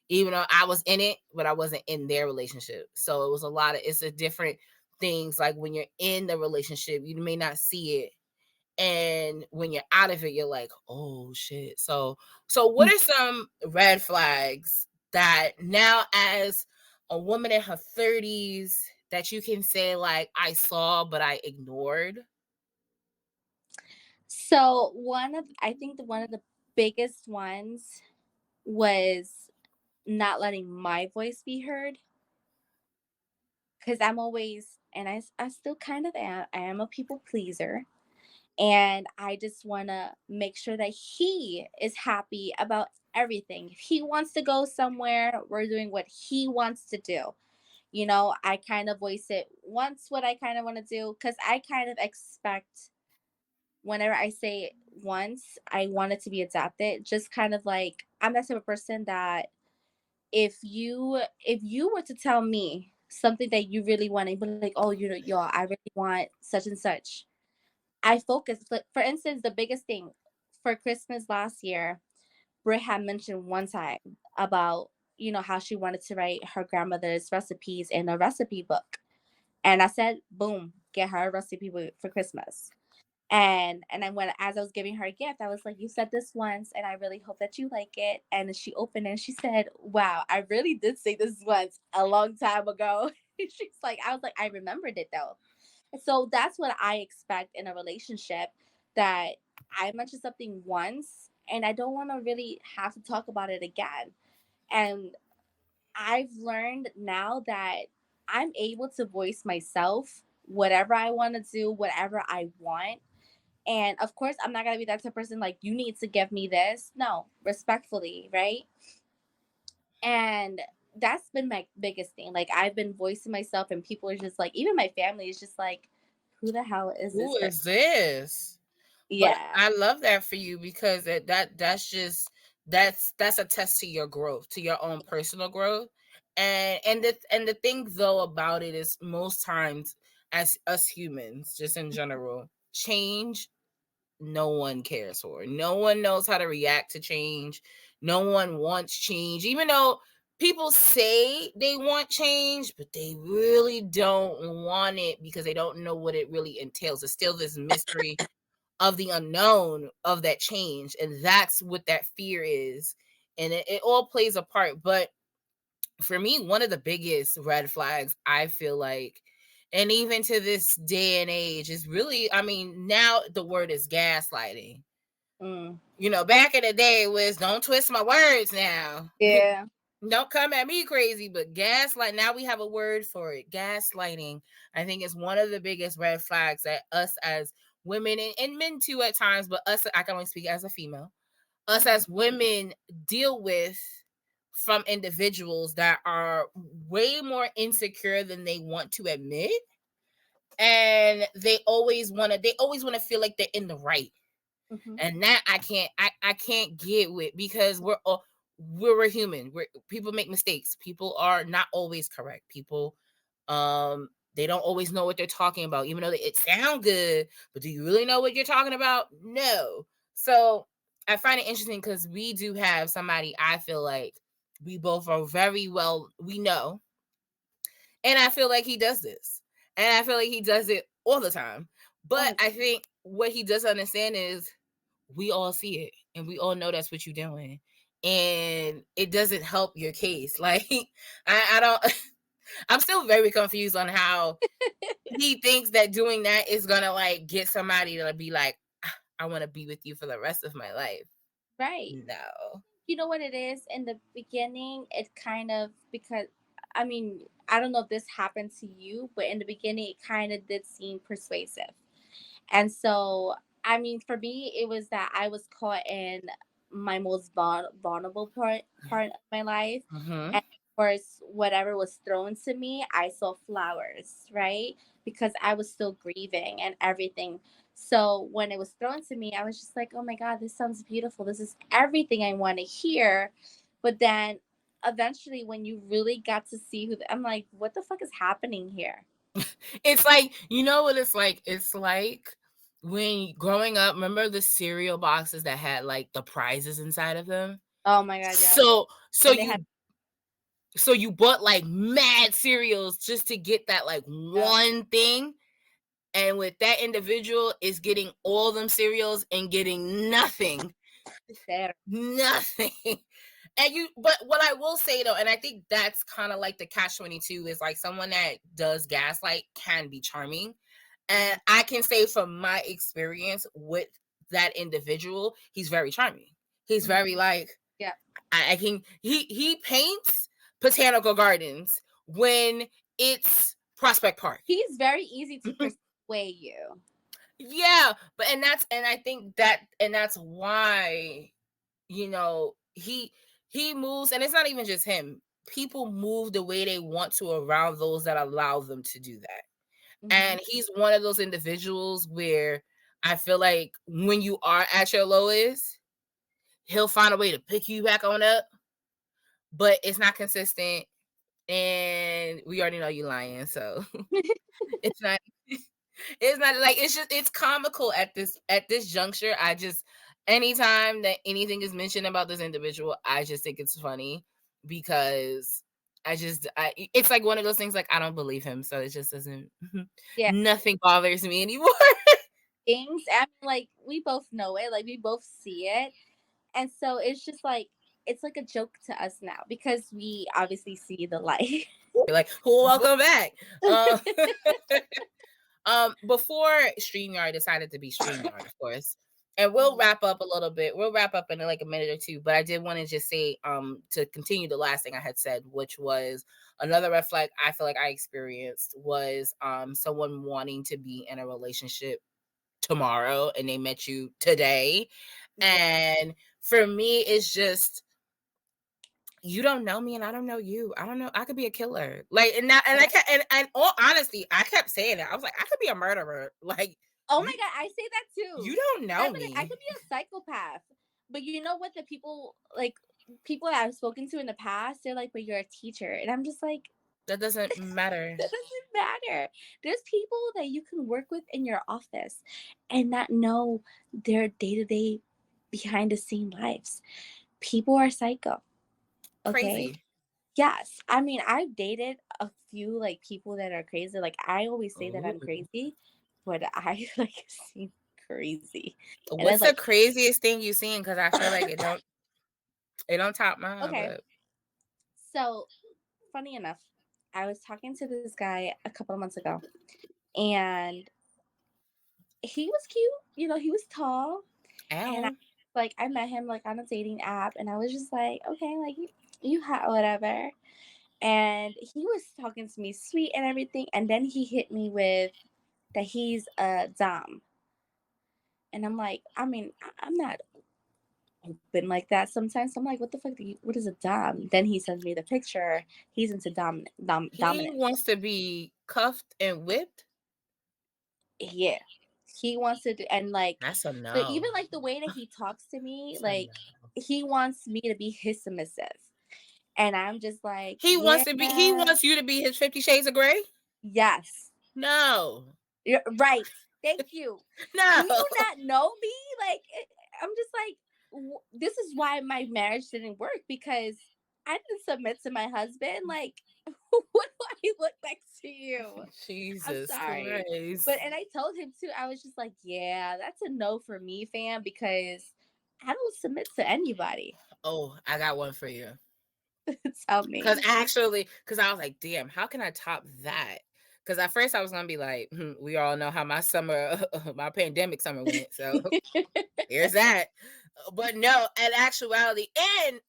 even though I was in it, but I wasn't in their relationship. So it was a lot of, it's a different things. Like, when you're in the relationship, you may not see it, and when you're out of it, you're like, oh shit. So what are some red flags that now, as a woman in her 30s, that you can say, like, I saw but I ignored? So I think one of the biggest ones was not letting my voice be heard, because I'm always, and I still kind of am, I am a people pleaser. And I just want to make sure that he is happy about everything. If he wants to go somewhere, we're doing what he wants to do. I kind of voice it once what I kind of want to do, because I kind of expect, whenever I say once, I want it to be adapted. Just kind of like, I'm that type of person that if you were to tell me something that you really want to be like, oh, y'all, I really want such and such. I focus. For instance, the biggest thing for Christmas last year, Brit had mentioned one time about, how she wanted to write her grandmother's recipes in a recipe book. And I said, boom, get her a recipe book for Christmas. And then when as I was giving her a gift, I was like, "You said this once, and I really hope that you like it." And she opened it and she said, "Wow, I really did say this once a long time ago." She's like, I was like, "I remembered it though." So that's what I expect in a relationship, that I mentioned something once and I don't want to really have to talk about it again. And I've learned now that I'm able to voice myself, whatever I want to do, whatever I want. And of course, I'm not gonna be that type of person like, you need to give me this. No, respectfully, right? And that's been my biggest thing. Like, I've been voicing myself, and people are just like, even my family is just like, who the hell is Who this person? is this? But Yeah. I love that for you, because that's just that's a test to your growth, to your own personal growth. And the thing though about it is, most times, as us humans, just in general, change, no one cares for. No one knows how to react to change. No one wants change, even though people say they want change, but they really don't want it, because they don't know what it really entails. It's still this mystery of the unknown of that change, and that's what that fear is. And it all plays a part. But for me, one of the biggest red flags, I feel like, and even to this day and age, is really, I mean, now the word is gaslighting. Mm. Back in the day, it was, don't twist my words now. Yeah. Don't come at me crazy. But gaslight, now we have a word for it. Gaslighting, I think, is one of the biggest red flags that us as women, and men too at times, but us, I can only speak as a female, us Mhm. as women deal with from individuals that are way more insecure than they want to admit. And they always want to feel like they're in the right. Mhm. And that I can't get with, because we're a human. People make mistakes. People are not always correct. People, they don't always know what they're talking about, even though it sound good. But do you really know what you're talking about? No. So I find it interesting, because we do have somebody, I feel like we both are very well, we know, and I feel like he does this. And I feel like he does it all the time. But Oh, I think what he does understand is, we all see it, and we all know that's what you're doing. And it doesn't help your case. Like, I don't, I'm still very confused on how he thinks that doing that is gonna, like, get somebody to be like, "Ah, I want to be with you for the rest of my life." right. No. You know what it is? In the beginning, it kind of, because I mean, I don't know if this happened to you, but in the beginning, it kind of did seem persuasive. And so, I mean, for me, it was that I was caught in my most vulnerable part of my life. Mm-hmm. And of course, whatever was thrown to me, I saw flowers, right? Because I was still grieving and everything. So when it was thrown to me, I was just like, oh my God, this sounds beautiful. This is everything I want to hear. But then eventually, when you really got to see I'm like, what the fuck is happening here? It's like, you know what it's like? It's like when growing up, remember the cereal boxes that had, like, the prizes inside of them? Oh my God, yeah. So And they had, you bought, like, mad cereals just to get that, like, uh, one thing. And with that individual is getting all them cereals and getting nothing. there. Nothing. But what I will say though, and I think that's kind of like the catch-22, is like, someone that does gaslight can be charming. And Mhm. I can say from my experience with that individual, he's very charming. He's Mhm. very, like, Yeah. I can he paints botanical gardens when it's Prospect Park. He's very easy to persuade you. Yeah, but and I think that's why, he moves, and it's not even just him. People move the way they want to around those that allow them to do that. Mhm. And he's one of those individuals where I feel like when you are at your lowest, he'll find a way to pick you back on up, but it's not consistent. and we already know you lying, so it's not it's not like it's just it's comical at this juncture. I just anytime that anything is mentioned about this individual, I just think it's funny because I it's like one of those things like I don't believe him, so it just doesn't Yeah, nothing bothers me anymore. things. I mean, like we both know it, like we both see it, and so it's just like it's like a joke to us now because we obviously see the light. Like, well, welcome back. Before StreamYard decided to be StreamYard, of course. And we'll Mhm. wrap up a little bit. We'll wrap up in like a minute or two. But I did want to just say, to continue the last thing I had said, which was another red flag I feel like I experienced was someone wanting to be in a relationship tomorrow and they met you today. Yeah. And for me, it's just you don't know me and I don't know you. I don't know. I could be a killer. Like and now and I kept and all honesty, I kept saying that. I was like, I could be a murderer. Like Oh my you god, I say that you too. don't I know mean, I could me. be a psychopath, but you know what? The people like people that I've spoken to in the past, they're like, "But you're a teacher," and I'm just like, That doesn't matter. that doesn't matter. There's people that you can work with in your office and not know their day to day behind the scene lives. People are psycho. Okay. Crazy. Yes. I mean, I've dated a few like people that are crazy. Like I always say that I'm Ooh. crazy, but I like seem crazy. And What's it's the like, craziest thing you've seen? Because I feel like it don't top mine, okay. but So funny enough, I was talking to this guy a couple of months ago and he was cute. You know, he was tall. And I ow. like I met him like on a dating app and I was just like, okay, like you hot whatever. And he was talking to me sweet and everything. And then he hit me with that he's a dom. And I'm like, I mean, I'm not open like that sometimes. So I'm like, what the fuck what is a dom? Then he sends me the picture. He's into He dominance. wants to be cuffed and whipped. Yeah. He wants to do, and like, That's a but no. even like the way that he talks to me, That's a like no. he wants me to be his submissive. And I'm just like, He yeah, wants to be he wants you to be his 50 Shades of Grey? yes. No. Right. Thank you. Do No. you not know me? Like, I'm just like, this is why my marriage didn't work because I didn't submit to my husband. Like, what do I look like to you? I'm Jesus sorry. Christ. But, and I told him too, I was just like, yeah, that's a no for me, fam, because I don't submit to anybody. Oh, I got one for you. Tell Cause me. actually, cause I was like, damn, how can I top that? Cause at first I was gonna be like, we all know how my summer, my pandemic summer went. So there's that. But no, in actuality, and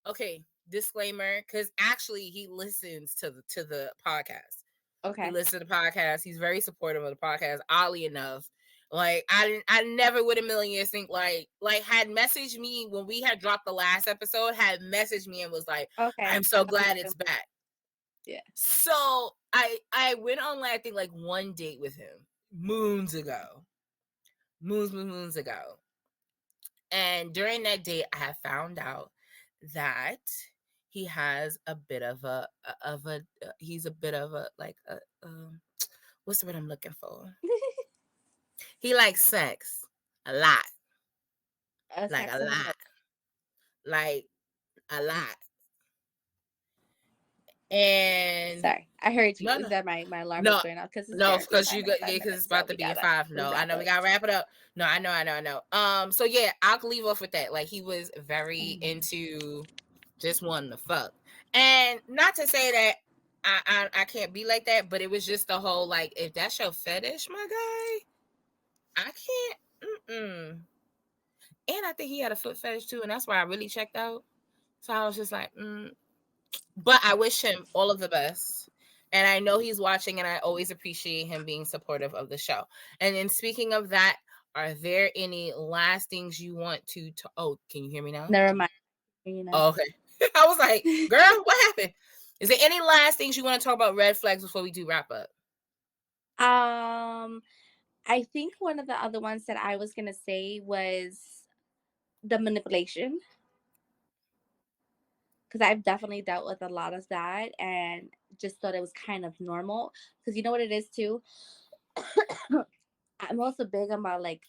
okay, disclaimer, because actually he listens to the podcast. He Okay. listens to the podcast. He's very supportive of the podcast. Oddly enough, like I never would a million years think like had messaged me when we had dropped the last episode. Had messaged me and was like, Okay. "I'm I so know you glad do. it's back." Yeah. So I went on like I think like one date with him moons ago, moons ago, and during that date, I have found out that he has a bit of a he's a bit of a like a what's the word I'm looking for? He likes sex a lot, A like a saxophone. lot, like a lot. And Sorry, I heard no, you no, that my alarm was no, going off because it's no, therapy because time you in got five yeah, because it's minutes, so about to we be at gotta 5. No, I wrap know we it. gotta wrap it up. No, I know. So yeah, I'll leave off with that. Like he was very Mhm. into just wanting to fuck, and not to say that I can't be like that, but it was just the whole like if that's your fetish, my guy, I can't. Mm-mm. And I think he had a foot fetish too, and that's why I really checked out. So I was just like, but I wish him all of the best. And I know he's watching, and I always appreciate him being supportive of the show. And then speaking of that, are there any last things you want to? Oh, can you hear me now? Never mind. You know. Oh, okay. I was like, girl, what happened? Is there any last things you want to talk about red flags before we do wrap up? um, I think one of the other ones that I was gonna say was the manipulation, because I've definitely dealt with a lot of that and just thought it was kind of normal. Because you know what it is too? I'm also big about like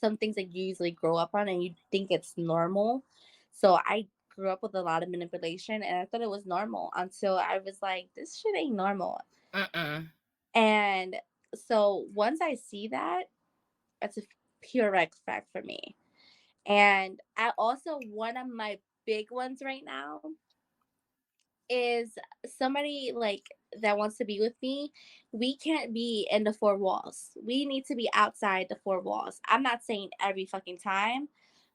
some things that you usually grow up on and you think it's normal. So I grew up with a lot of manipulation and I thought it was normal until I was like, this shit ain't normal. Uh-uh. And so once I see that, that's a pure red flag for me. And I also, one of my big ones right now is somebody like that wants to be with me. We can't be in the four walls. We need to be outside the four walls. I'm not saying every fucking time,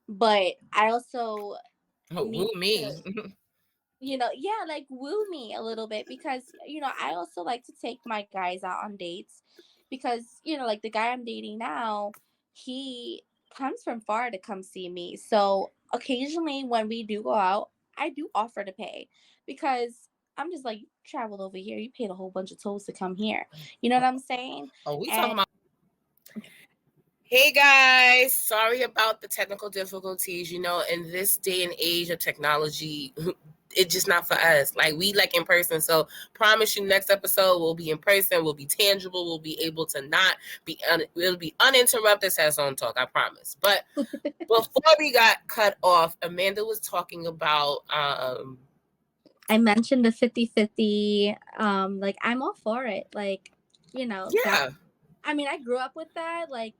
but I also Oh, need woo to, me. yeah, like woo me a little bit because, I also like to take my guys out on dates because, like the guy I'm dating now, he comes from far to come see me. So occasionally when we do go out, I do offer to pay because I'm just like, you traveled over here, you paid a whole bunch of tolls to come here. You know what I'm saying? Oh, we talking And about. Hey guys, sorry about the technical difficulties. In this day and age of technology, it's just not for us. Like, we like in person. So promise you, next episode we'll be in person. We'll be tangible. We'll be able to not be. It'll be uninterrupted Sazón Talk. I promise. But before we got cut off, Amanda was talking about. I mentioned the 50-50. Like I'm all for it. Like, that, Yeah. I mean, I grew up with that. Like,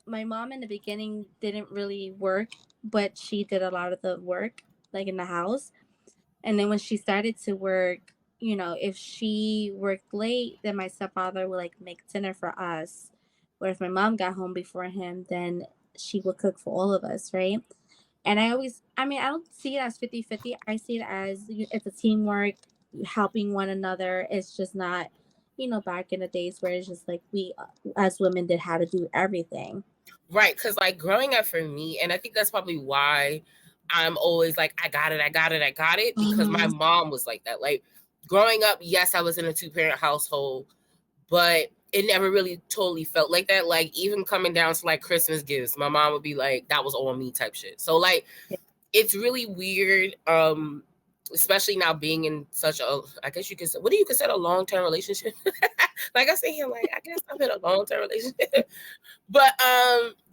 my mom in the beginning didn't really work, but she did a lot of the work, like in the house. And then when she started to work, if she worked late, then my stepfather would like make dinner for us. Where if my mom got home before him, then she would cook for all of us, right? And I mean, I don't see it as 50-50. I see it as it's a teamwork, helping one another. It's just not, back in the days where it's just like we as women did how to do everything. Right, because like growing up for me, and I think that's probably why I'm always like, I got it, I got it, I got it, because my Hmm. mom was like that. Like growing up, yes, I was in a 2-parent household, but it never really totally felt like that. Like even coming down to like Christmas gifts, my mom would be like, that was all me type shit. So like it's really weird. Especially now being in such a, I guess you could say, what do you consider a long-term relationship? Like I say here, like I guess I'm in a long-term relationship. But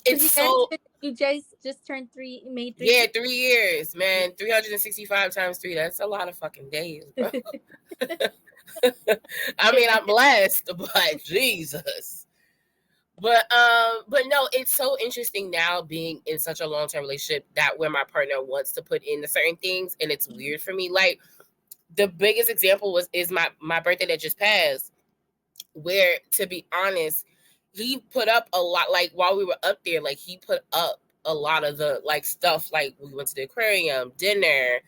it's Because so, you just turned three, made 3 years. yeah, 3 years, man. 365 times 3. That's a lot of fucking days, bro. I mean, I'm blessed, but Jesus. But no, it's so interesting now being in such a long-term relationship that where my partner wants to put in the certain things, and it's weird for me. Like the biggest example is my birthday that just passed, where to be honest, he put up a lot. Like while we were up there, like he put up a lot of the like stuff. Like we went to the aquarium, dinner,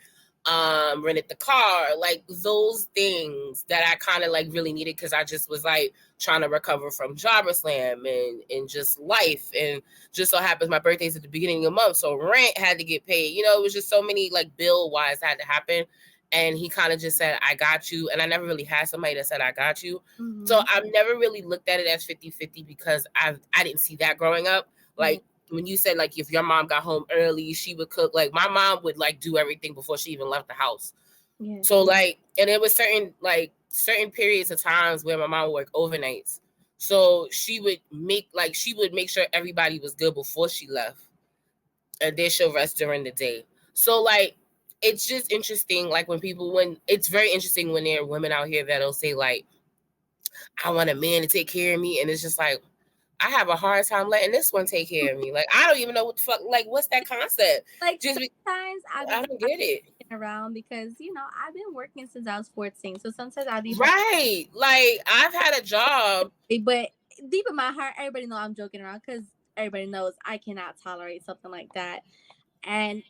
rented the car, like those things that I kind of like really needed because I just was like trying to recover from Jobber Slam and just life. And just so happens my birthday's at the beginning of the month, so rent had to get paid. It was just so many like bill wise had to happen. And he kind of just said, I got you. And I never really had somebody that said, I got you. So Hmm. I've never really looked at it as 50-50 because I didn't see that growing up. Yeah. Like when you said like if your mom got home early, she would cook. Like my mom would like do everything before she even left the house. Yeah. So like, and it was certain periods of times where my mom would work overnights. So she would make sure everybody was good before she left, and then she'll rest during the day. So like it's just interesting, like when it's very interesting when there are women out here that'll say like, I want a man to take care of me, and it's just like I have a hard time letting this one take care of me. Like I don't even know what the fuck, like what's that concept? Like Just sometimes I don't get it. around because I've been working since I was 14. So sometimes I'll be Right. Like I've had a job. but deep in my heart, everybody know I'm joking around because everybody knows I cannot tolerate something like that. And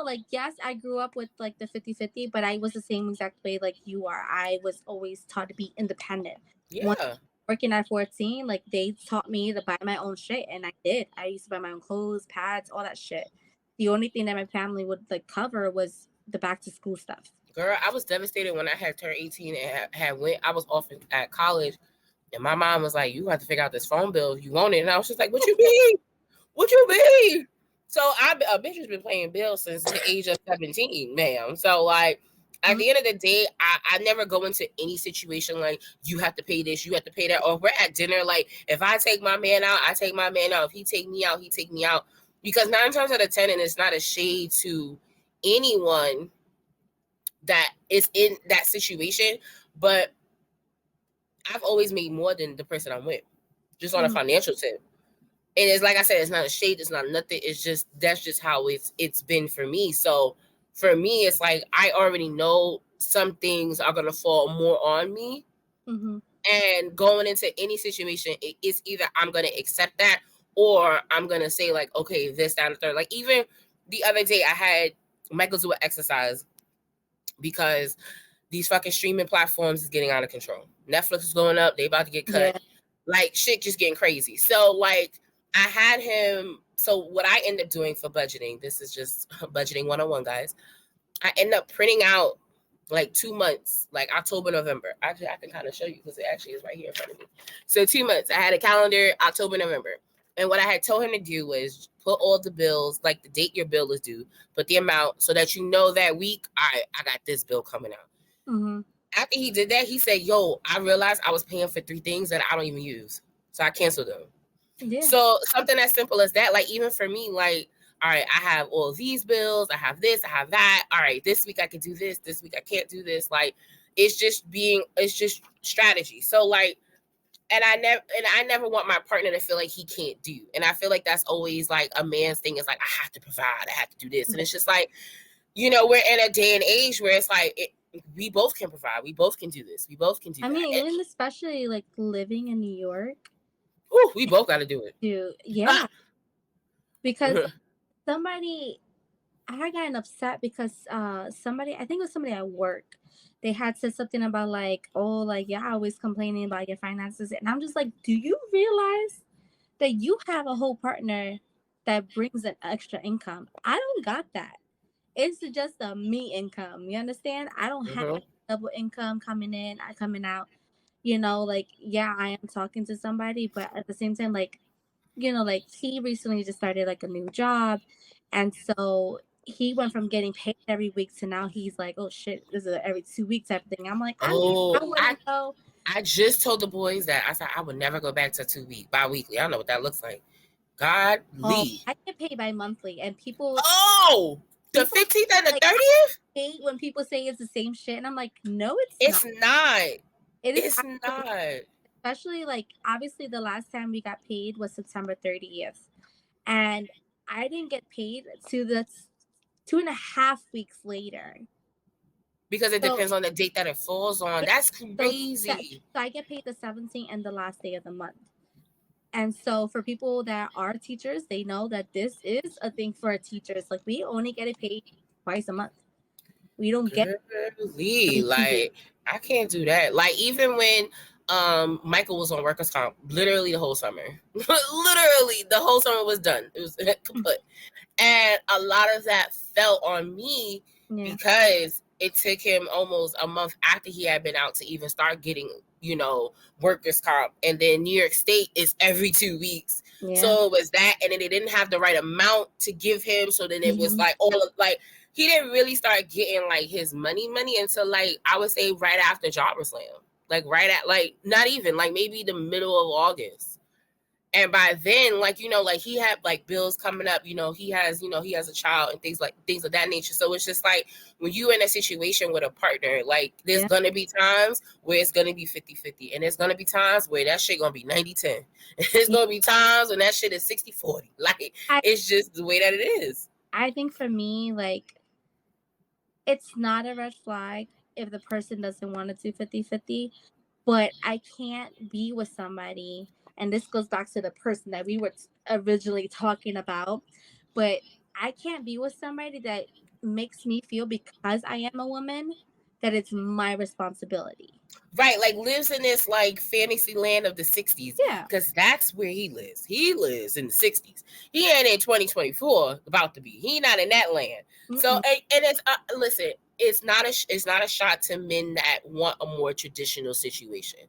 like yes, I grew up with like the 50-50, but I was the same exact way like you are. I was always taught to be independent. Once Yeah. working at 14, like they taught me to buy my own shit, and I did. I used to buy my own clothes, pads, all that shit. The only thing that my family would like cover was the back to school stuff. Girl, I was devastated when I had turned 18 and had went. I was off at college, and my mom was like, "You have to figure out this phone bill if you want it." And I was just like, "What you mean? What you mean?" So a bitch has been paying bills since the age of 17, ma'am. So like at the end of the day, I never go into any situation like you have to pay this, you have to pay that. Or if we're at dinner, like if I take my man out, I take my man out. If he take me out, he take me out. Because 9 times out of 10, and it's not a shade to anyone that is in that situation, but I've always made more than the person I'm with, just on a financial tip. And it's like I said, it's not a shade, it's not nothing. It's just that's just how it's been for me. So for me, it's like I already know some things are gonna fall more on me. And going into any situation, it's either I'm gonna accept that or I'm gonna say like, okay, this, down, the third. Like even the other day, I had Michael do an exercise because these fucking streaming platforms is getting out of control. Netflix is going up, they about to get cut. Like shit just getting crazy. So like I had him. So what I end up doing for budgeting, this is just budgeting 101, guys. I end up printing out like 2 months, like October, November. Actually, I can kind of show you because it actually is right here in front of me. So 2 months. I had a calendar, October, November. And what I had told him to do was put all the bills, like the date your bill is due, put the amount so that you know that week, all right, I got this bill coming out. After he did that, he said, yo, I realized I was paying for 3 things that I don't even use. So I canceled them. So something as simple as that, like even for me, like, all right, I have all these bills, I have this, I have that. All right, this week I can do this week I can't do this. Like it's just strategy. So like, and I never want my partner to feel like he can't do. And I feel like that's always like a man's thing is like, I have to provide, I have to do this. And it's just like, you know, we're in a day and age where it's like we both can provide, we both can do this, we both can do that. I mean, and especially like living in New York. Ooh, we both got to do it. Yeah. Because somebody, I got upset because somebody, I think it was somebody at work, they had said something about like, oh, like, yeah, always complaining about your finances. And I'm just like, do you realize that you have a whole partner that brings an extra income? I don't got that. It's just a me income. You understand? I don't have double income coming in, coming out. You know, like, yeah, I am talking to somebody, but at the same time, like, you know, like he recently just started like a new job. And so he went from getting paid every week to now he's like, oh shit, this is a every 2 weeks type of thing. I'm like, I wouldn't know. I just told the boys that I said I would never go back to 2 week bi-weekly. I don't know what that looks like. God leave. I get paid bi-monthly and people the 15th and the 30th? Hate when people say it's the same shit. And I'm like, no, it's not. It is not. Especially like obviously the last time we got paid was September 30th. And I didn't get paid to the 2.5 weeks later. Because it depends on the date that it falls on. That's crazy. So I get paid the 17th and the last day of the month. And so for people that are teachers, they know that this is a thing for teachers. Like we only get it paid twice a month. We don't get like I can't do that. Like even when Michael was on workers' comp, literally the whole summer. Literally the whole summer was done. It was kaput. And a lot of that fell on me because it took him almost a month after he had been out to even start getting, you know, workers' comp. And then New York State is every 2 weeks. So it was that. And then they didn't have the right amount to give him. So then it was like all of like, he didn't really start getting like his money until like, I would say right after Jobber Slam. Like right at like, not even like maybe the middle of August. And by then, like, you know, like he had like bills coming up, you know, he has a child and things of that nature. So it's just like when you're in a situation with a partner, like there's going to be times where it's going to be 50-50. And there's going to be times where that shit going to be 90-10. There's going to be times when that shit is 60-40. Like it's just the way that it is. I think for me, like, it's not a red flag if the person doesn't want to do 50-50, but I can't be with somebody. And this goes back to the person that we were originally talking about. But I can't be with somebody that makes me feel because I am a woman that it's my responsibility. Right, like lives in this like fantasy land of the 60s. Yeah. Because that's where he lives. He lives in the 60s. He ain't in 2024 about to be. He not in that land. So, and it's, listen, it's not a shot to men that want a more traditional situation.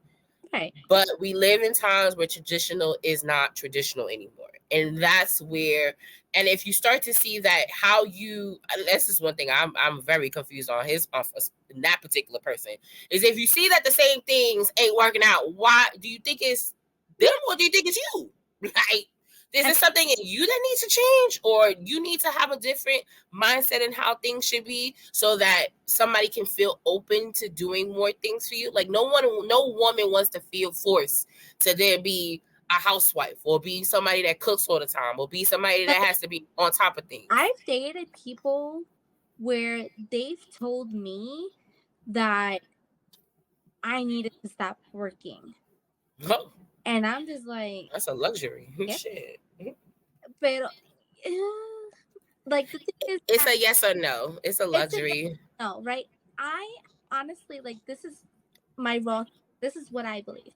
Right. But we live in times where traditional is not traditional anymore. And that's where, and if you start to see that how you, this is one thing I'm very confused on his office, that particular person, is if you see that the same things ain't working out, why do you think it's them Yeah. or do you think it's you? Like, is And there something in you that needs to change, or you need to have a different mindset in how things should be so that somebody can feel open to doing more things for you? Like, no woman wants to feel forced to then be a housewife or be somebody that cooks all the time or be somebody but that has to be on top of things. I've dated people where they've told me that I needed to stop working. Oh, And I'm just like, that's a luxury. yeah, Shit. pero like the thing is It's that a yes or no. It's a it's a yes luxury. or no, right? I honestly like this is my raw this is what I believe.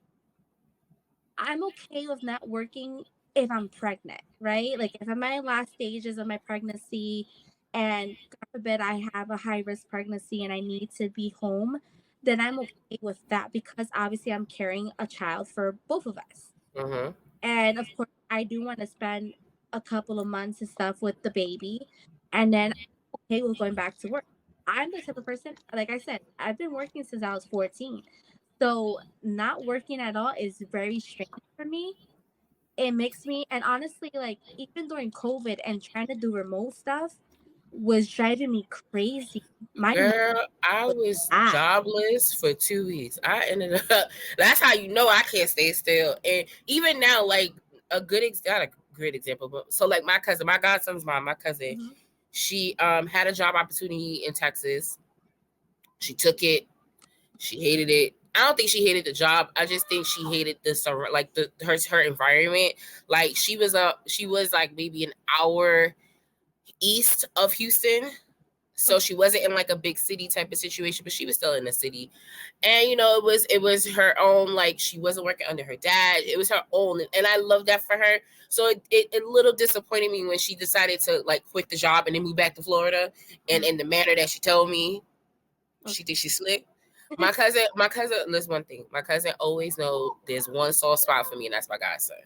I'm okay with not working if I'm pregnant, right? Like if I'm in my last stages of my pregnancy and God forbid I have a high risk pregnancy and I need to be home, then I'm okay with that because obviously I'm carrying a child for both of us. Mm-hmm. And of course, I do want to spend a couple of months and stuff with the baby. And then I'm okay with going back to work. I'm the type of person, like I said, I've been working since I was 14. So not working at all is very strange for me. It makes me, and honestly, like even during COVID and trying to do remote stuff was driving me crazy. My mind Girl, I was was bad. jobless for 2 weeks. I ended up, that's how you know I can't stay still. And even now, like not a great example, but so like my cousin, my godson's mom, my cousin, Mhm. she had a job opportunity in Texas. She took it. She hated it. I don't think she hated the job. I just think she hated like her environment. Like she was like maybe an hour east of Houston. So Okay. she wasn't in like a big city type of situation, but she was still in the city. And it was her own, like she wasn't working under her dad. It was her own. And I love that for her. So it a little disappointed me when she decided to like quit the job and then move back to Florida. And Mm, in the manner that she told me, she okay. thinks she's slick. My cousin, listen, one thing. My cousin always know there's one soft spot for me, and that's my godson.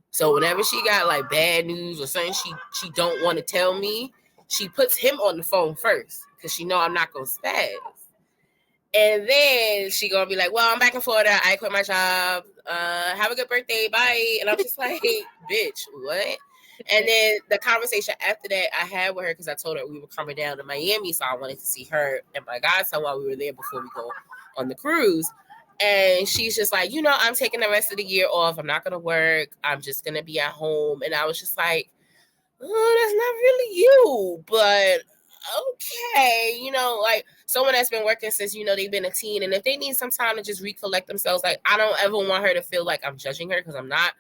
So whenever she got like bad news or something she don't want to tell me, she puts him on the phone first because she know I'm not gonna spaz. And then she gonna be like, "Well, I'm back in Florida. I quit my job. Have a good birthday. Bye." And I'm just like, "Bitch, what?" And then the conversation after that I had with her because I told her we were coming down to Miami, so I wanted to see her and my godson while we were there before we go on the cruise. And she's just like, I'm taking the rest of the year off. I'm not gonna work. I'm just gonna be at home. And I was just like, oh, that's not really you, but okay, like someone that's been working since they've been a teen, and if they need some time to just recollect themselves, like I don't ever want her to feel like I'm judging her because I'm not,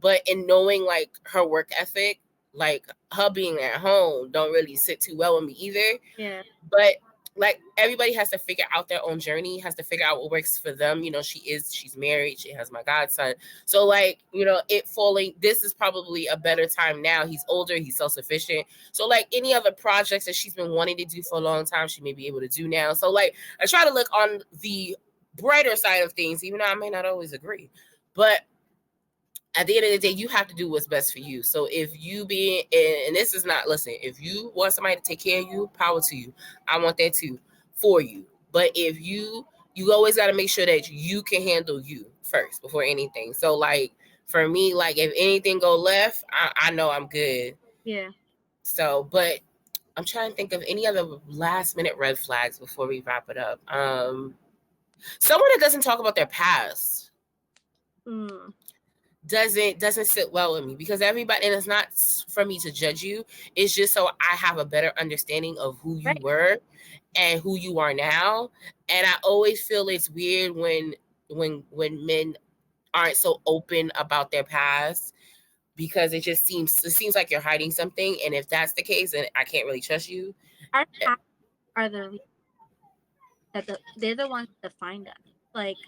but in knowing like her work ethic, like her being at home don't really sit too well with me either. Yeah. But like everybody has to figure out their own journey, has to figure out what works for them. She's married, she has my godson. So like, it falling, this is probably a better time now. He's older, he's self-sufficient. So like any other projects that she's been wanting to do for a long time, she may be able to do now. So like I try to look on the brighter side of things, even though I may not always agree. But at the end of the day, you have to do what's best for you. So if you be, and this is not, listen, if you want somebody to take care of you, power to you. I want that too for you. But if you always got to make sure that you can handle you first before anything. So like for me, like if anything go left, I know I'm good. Yeah. So, but I'm trying to think of any other last minute red flags before we wrap it up. Someone that doesn't talk about their past Mm. doesn't sit well with me because everybody, and it's not for me to judge you, it's just so I have a better understanding of who you Right. were and who you are now. And I always feel it's weird when men aren't so open about their past because it seems like you're hiding something, and if that's the case, then I can't really trust you. Our past are they're the ones that find us. Like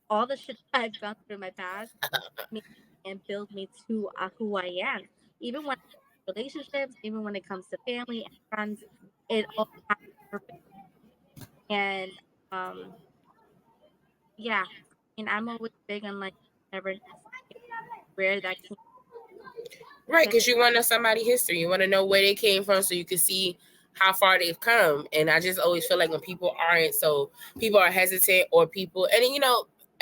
all the shit I've gone through in my past me and build me to who I am. Even when relationships, even when it comes to family and friends, it all has purpose. And um, yeah, I mean, I'm always big on like never where that came. Right, 'Cause- because you want to know somebody's history. You want to know where they came from so you can see how far they've come. And I just always feel like when people are hesitant or people, and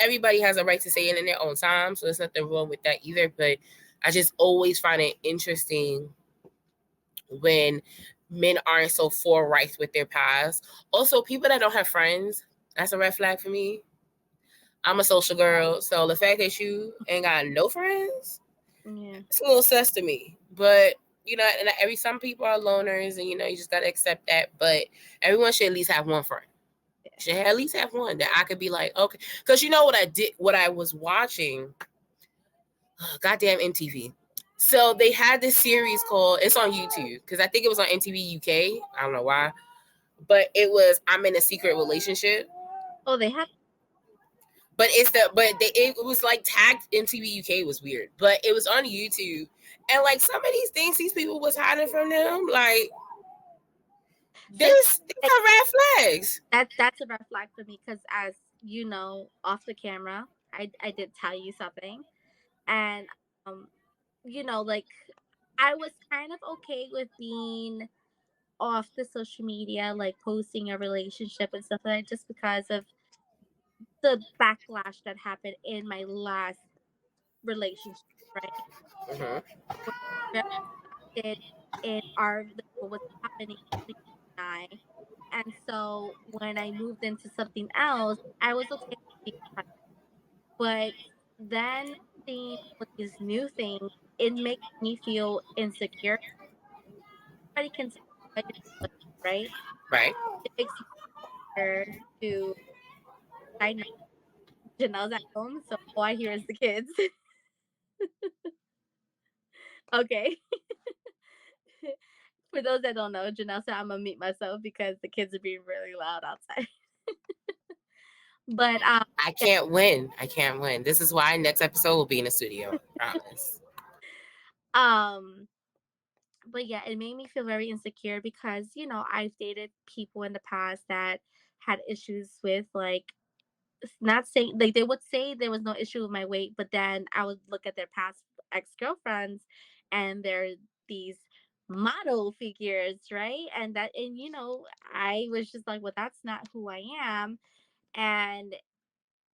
everybody has a right to say it in their own time. So there's nothing wrong with that either. But I just always find it interesting when men aren't so forthright with their past. Also, people that don't have friends, that's a red flag for me. I'm a social girl. So the fact that you ain't got no friends, yeah, it's a little sus to me. But and some people are loners, and you just gotta accept that. But everyone should at least have one friend. Should at least have one that I could be like, okay, because you know what I did, what I was watching, goddamn MTV. So they had this series called, it's on YouTube because I think it was on MTV UK. I don't know why, but it was I'm in a secret relationship. oh, they have. But it was like tagged MTV UK. Was weird, but it was on YouTube, and like some of these things these people was hiding from them, like So these like, are red flags. that's a red flag for me because, as you know, off the camera, I did tell you something, and um, like I was kind of okay with being off the social media, like posting a relationship and stuff like that, just because of the backlash that happened in my last relationship, right? Hmm. Was very invested in our like, what was happening between I. And so when I moved into something else, I was okay with being present. But then seeing what these new things, it makes me feel insecure. Nobody can tell me what you're doing, right? Right. It makes me scared to I know Janelle's at home, so all I hear is the kids. Okay. For those that don't know, Janelle said I'm gonna mute myself because the kids are being really loud outside. But I can't win. I can't win. This is why next episode will be in the studio. Promise. um but yeah, it made me feel very insecure because, I've dated people in the past that had issues with like not saying like they would say there was no issue with my weight, but then I would look at their past ex-girlfriends and they're these model figures, right? And I was just like, well, that's not who I am. And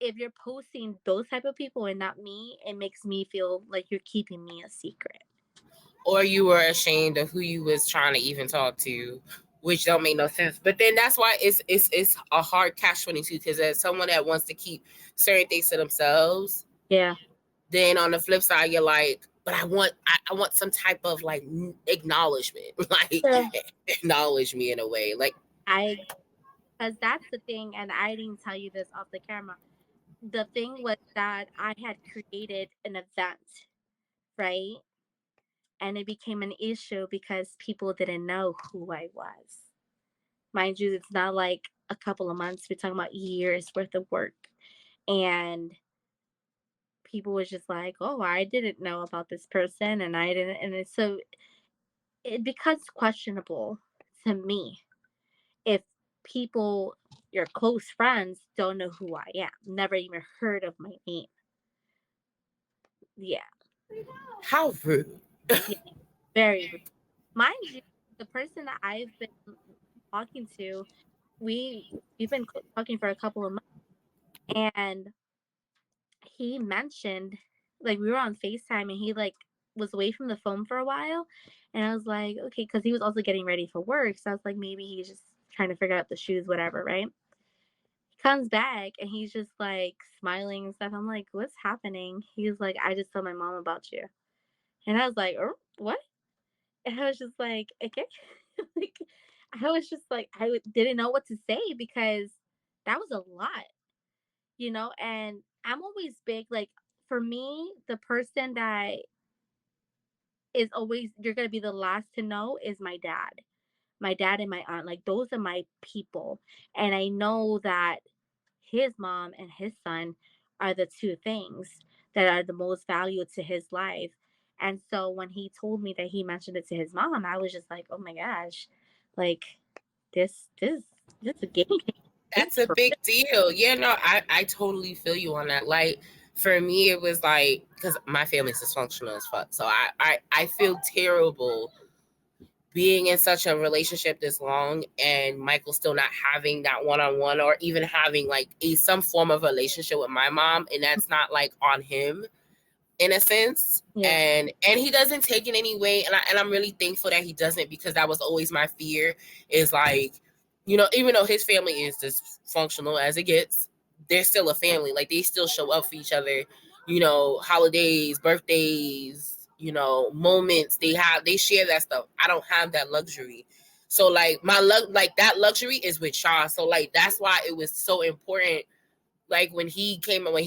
if you're posting those type of people and not me, it makes me feel like you're keeping me a secret. Or you were ashamed of who you was trying to even talk to, which don't make no sense. But then that's why it's a hard catch-22 because as someone that wants to keep certain things to themselves, Yeah. then on the flip side you're like, but I want some type of like acknowledgement, like Yeah. acknowledge me in a way, like I Because that's the thing, and I didn't tell you this off the camera. The thing was that I had created an event, right? And it became an issue because people didn't know who I was. Mind you, it's not like a couple of months. We're talking about years worth of work. And people was just like, oh, I didn't know about this person. And I didn't. So it becomes questionable to me if people, your close friends, don't know who I am, never even heard of my name. Yeah, how rude. yeah, very rude. Mind you, the person that I've been talking to, we we've been talking for a couple of months, and he mentioned like we were on FaceTime, and he like was away from the phone for a while, and I was like, okay, because he was also getting ready for work, so I was like, maybe he's just trying to figure out the shoes, whatever, right? Comes back and he's just like smiling and stuff. I'm like, what's happening? He's like, I just told my mom about you. And I was like, oh, what? And I was just like, okay. Like, I was just like, didn't know what to say because that was a lot. And I'm always big. Like, for me, the person that is always, you're going to be the last to know is my dad. My dad and my aunt. Like, those are my people. And I know that his mom and his son are the two things that are the most valued to his life. And so when he told me that he mentioned it to his mom, I was just like, "Oh my gosh, like this is a game changer. This is That's a for big deal. Yeah, no, I totally feel you on that. Like for me it was like, because my family's dysfunctional as fuck, so I feel terrible being in such a relationship this long and Michael still not having that one-on-one or even having like some form of relationship with my mom, and that's not like on him in a sense. Yeah. And he doesn't take it anyway, and I'm really thankful that he doesn't, because that was always my fear, is like, even though his family is dysfunctional as it gets, they're still a family. Like, they still show up for each other, holidays, birthdays, moments. They share that stuff. I don't have that luxury. So like like that luxury is with Shaw. So like that's why it was so important, like when he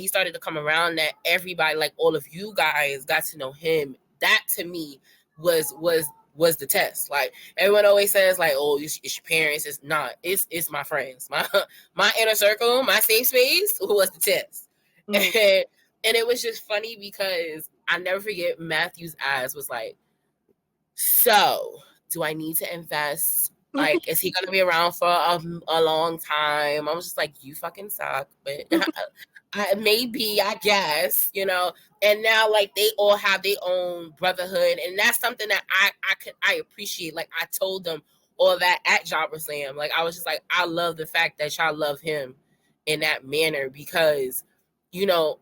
started to come around, that everybody, like all of you guys, got to know him. That to me was the test. Like, everyone always says like, oh, it's your parents. It's not. It's my friends, my inner circle, my safe space, who was the test. Mm. And it was just funny because I never forget Matthew's eyes was like, so, do I need to invest? Like, is he gonna be around for a long time? I was just like, you fucking suck, but maybe, I guess, And now, like, they all have their own brotherhood, and that's something that I appreciate. Like, I told them all that at Jobber Slam. Like, I was just like, I love the fact that y'all love him in that manner, because, you know,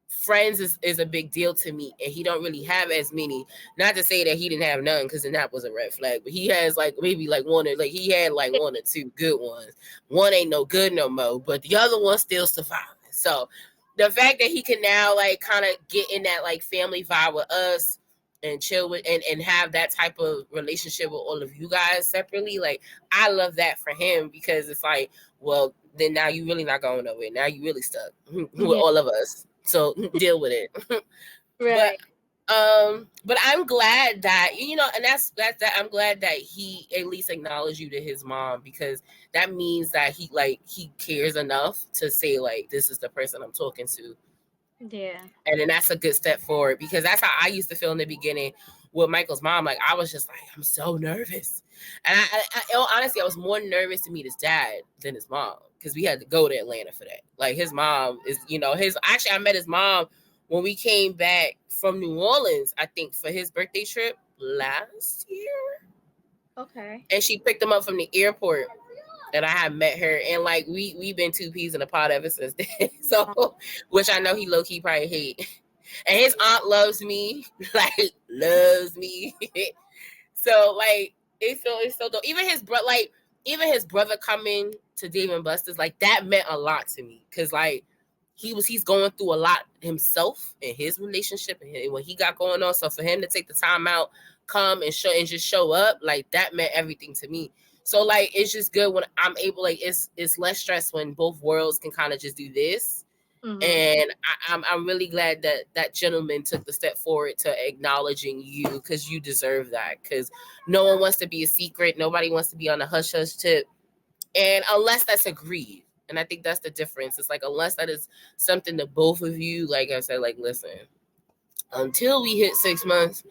friends is a big deal to me, and he don't really have as many. Not to say that he didn't have none, because then that was a red flag, but he has like maybe like he had like one or two good ones. One ain't no good no more, but the other one still surviving. So the fact that he can now like kind of get in that like family vibe with us and chill with, and have that type of relationship with all of you guys separately, like, I love that for him, because it's like, well, then now you really not going nowhere. Now you really stuck with Yeah. all of us. So deal with it. but Right. but I'm glad that, and that's that I'm glad that he at least acknowledged you to his mom, because that means that he cares enough to say like, this is the person I'm talking to. Yeah. And then that's a good step forward, because that's how I used to feel in the beginning with Michael's mom. Like, I was just like, I'm so nervous. And honestly, I was more nervous to meet his dad than his mom, because we had to go to Atlanta for that. Like, his mom is, actually, I met his mom when we came back from New Orleans, I think, for his birthday trip last year. Okay. And she picked him up from the airport. And I had met her, and like we've been two peas in a pod ever since then. So, which I know he low key probably hate. And his aunt loves me, like loves me. So like it's so dope. Even his brother coming to Dave and Buster's, like, that meant a lot to me, because like he's going through a lot himself in his relationship and what he got going on. So for him to take the time out, come and just show up, like, that meant everything to me. So like, it's just good when I'm able, like, it's less stress when both worlds can kind of just do this. Mm-hmm. And I'm really glad that that gentleman took the step forward to acknowledging you, because you deserve that. Because no one wants to be a secret. Nobody wants to be on a hush hush tip. And unless that's agreed. And I think that's the difference. It's like, unless that is something that both of you, like I said, like, listen, until we hit 6 months,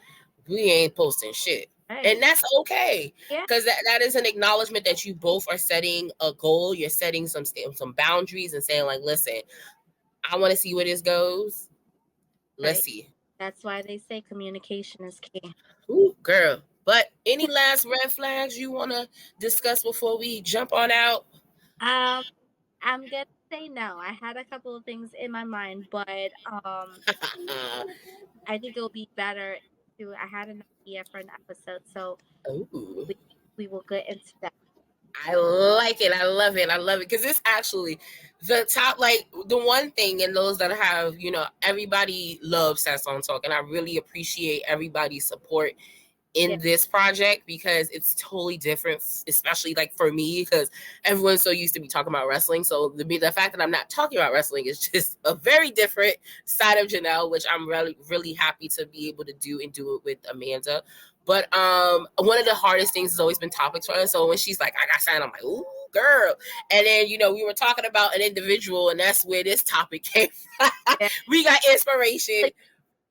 we ain't posting shit. And Right. that's okay. Yeah. Because that is an acknowledgement that you both are setting a goal. You're setting some boundaries and saying, like, listen, I want to see where this goes. Let's Right. see. That's why they say communication is key. Ooh, girl. But any last red flags you want to discuss before we jump on out? Um, I'm gonna say no. I had a couple of things in my mind, but I think it'll be better to. I had an idea for an episode, so Ooh. we we will get into that. I like it. I love it. I love it. Because it's actually the top, like, the one thing, and those that have, everybody loves Sazón Talk. And I really appreciate everybody's support Yeah. in this project, because it's totally different, especially like for me, because everyone's so used to be talking about wrestling. So the fact that I'm not talking about wrestling is just a very different side of Janelle, which I'm really, really happy to be able to do, and do it with Amanda. But one of the hardest things has always been topics for us. So when she's like, I got signed, I'm like, ooh, girl. And then, we were talking about an individual, and that's where this topic came from. Yeah. We got inspiration. Like,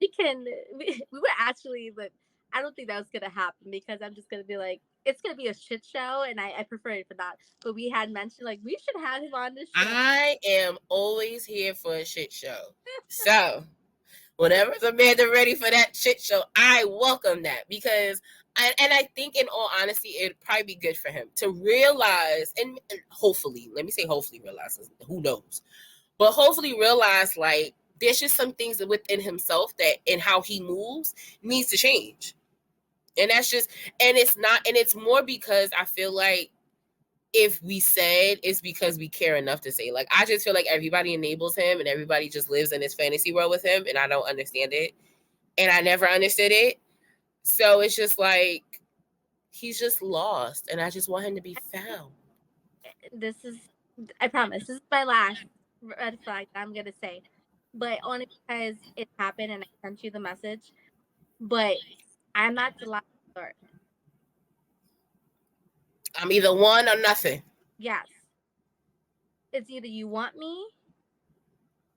we were actually, but I don't think that was gonna happen, because I'm just gonna be like, it's gonna be a shit show, and I prefer it for that. But we had mentioned like we should have him on the show. I am always here for a shit show. So whenever Amanda ready for that shit show, I welcome that because I think in all honesty, it'd probably be good for him to realize and hopefully, let me say hopefully realize, who knows, but hopefully realize like there's just some things within himself that and how he moves needs to change. And that's just, and it's not, and it's more because I feel like if we said it's because we care enough to say, like, I just feel like everybody enables him and everybody just lives in this fantasy world with him. And I don't understand it. And I never understood it. So it's just like, he's just lost. And I just want him to be found. This is, I promise, this is my last red flag that I'm gonna say, but only because it happened and I sent you the message. But I'm not the last resort. I'm either one or nothing. Yes, it's either you want me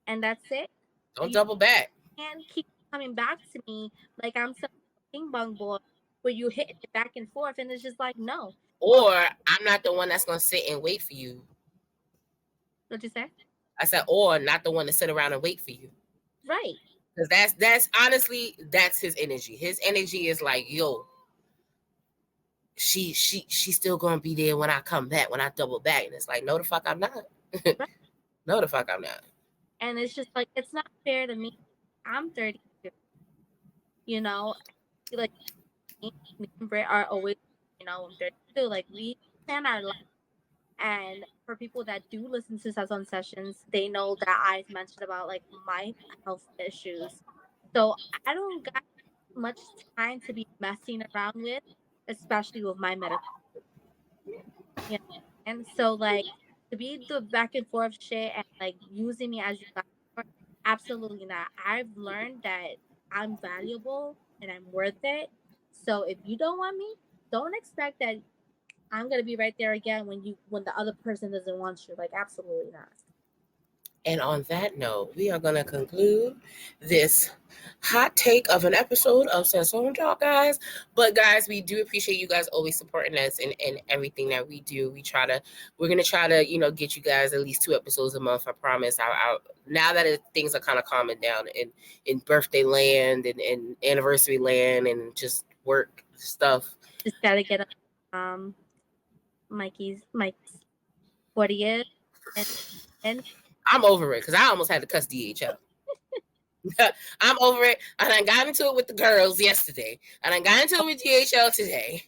and that's it. Don't You double back. can't keep coming back to me like I'm some ping pong ball where you hit it back and forth, and it's just like no. Or Or I'm not the one that's going to sit and wait for you. what you say? I said, or not the one to sit around and wait for you. Right. Because that's honestly, that's his energy. His energy is like, yo, she's still gonna be there when I come back, when I double back. And it's like, no the fuck I'm not. Right. No the fuck I'm not. And it's just like it's not fair to me. I'm 32. You know, like me and Britt are always, I'm 32. Like we plan our life. And for people that do listen to Sazon sessions, they know that I've mentioned about like my health issues. So I don't got much time to be messing around with, especially with my medical. You know? And so like to be the back and forth shit and like using me as you guys are, absolutely not. I've learned that I'm valuable and I'm worth it. So if you don't want me, don't expect that I'm gonna be right there again when the other person doesn't want you. Like absolutely not. And on that note, we are gonna conclude this hot take of an episode of Sazón Talk, guys. But guys, we do appreciate you guys always supporting us in everything that we do. We're gonna try to, get you guys at least 2 episodes a month. I promise. Now that things are kind of calming down in birthday land and anniversary land and just work stuff. Just gotta get Mikey's 40th and I'm over it because I almost had to cuss DHL. I'm over it. And I got into it with the girls yesterday. And I got into it with DHL today.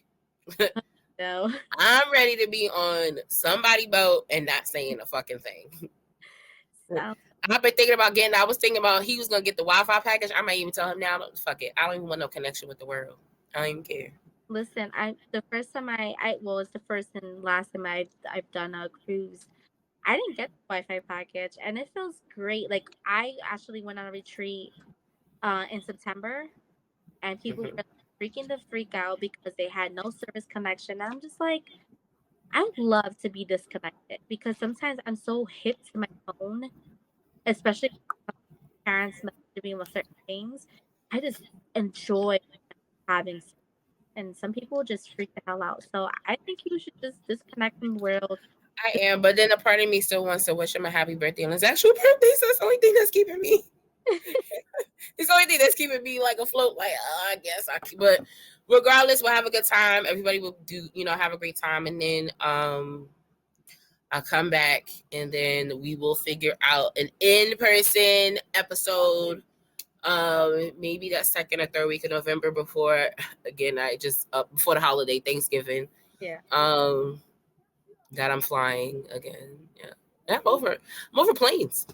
no. I'm ready to be on somebody's boat and not saying a fucking thing. So, I've been thinking about I was thinking about he was going to get the Wi-Fi package. I might even tell him now, fuck it. I don't even want no connection with the world. I don't even care. listen, the first time it's the first and last time I've done a cruise. I didn't get the Wi-Fi package, and it feels great. Like I actually went on a retreat in September, and people were freaking the freak out because they had no service connection. And I'm just like, I would love to be disconnected because sometimes I'm so hip to my phone, especially parents messaging me with certain things. I just enjoy having, and some people just freak the hell out. So I think you should just disconnect from the world. I am, but then a part of me still wants to wish him a happy birthday on his actual birthday. So that's the only thing that's keeping me. It's the only thing that's keeping me like afloat. Like, I guess but regardless, we'll have a good time. Everybody will do, have a great time. And then I'll come back and then we will figure out an in-person episode. Maybe that second or third week of November before before the holiday, Thanksgiving. Yeah. That I'm flying again. Yeah. And I'm over planes.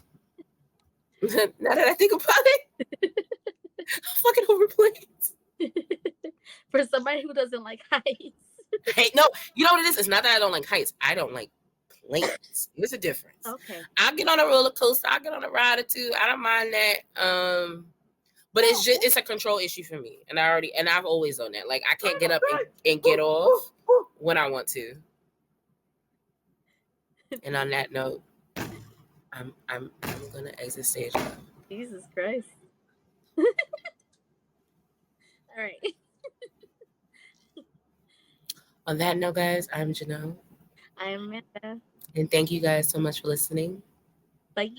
Now that I think about it, I'm fucking over planes. For somebody who doesn't like heights. Hey, no, you know what it is? It's not that I don't like heights. I don't like planes. There's a difference. Okay. I'll get on a roller coaster. I'll get on a ride or two. I don't mind that. But it's a control issue for me. And I've always done that. Like I can't get up and get off when I want to. And on that note, I'm gonna exit stage. Jesus Christ. All right. On that note, guys, I'm Janelle. I'm Amanda. And thank you guys so much for listening. Bye.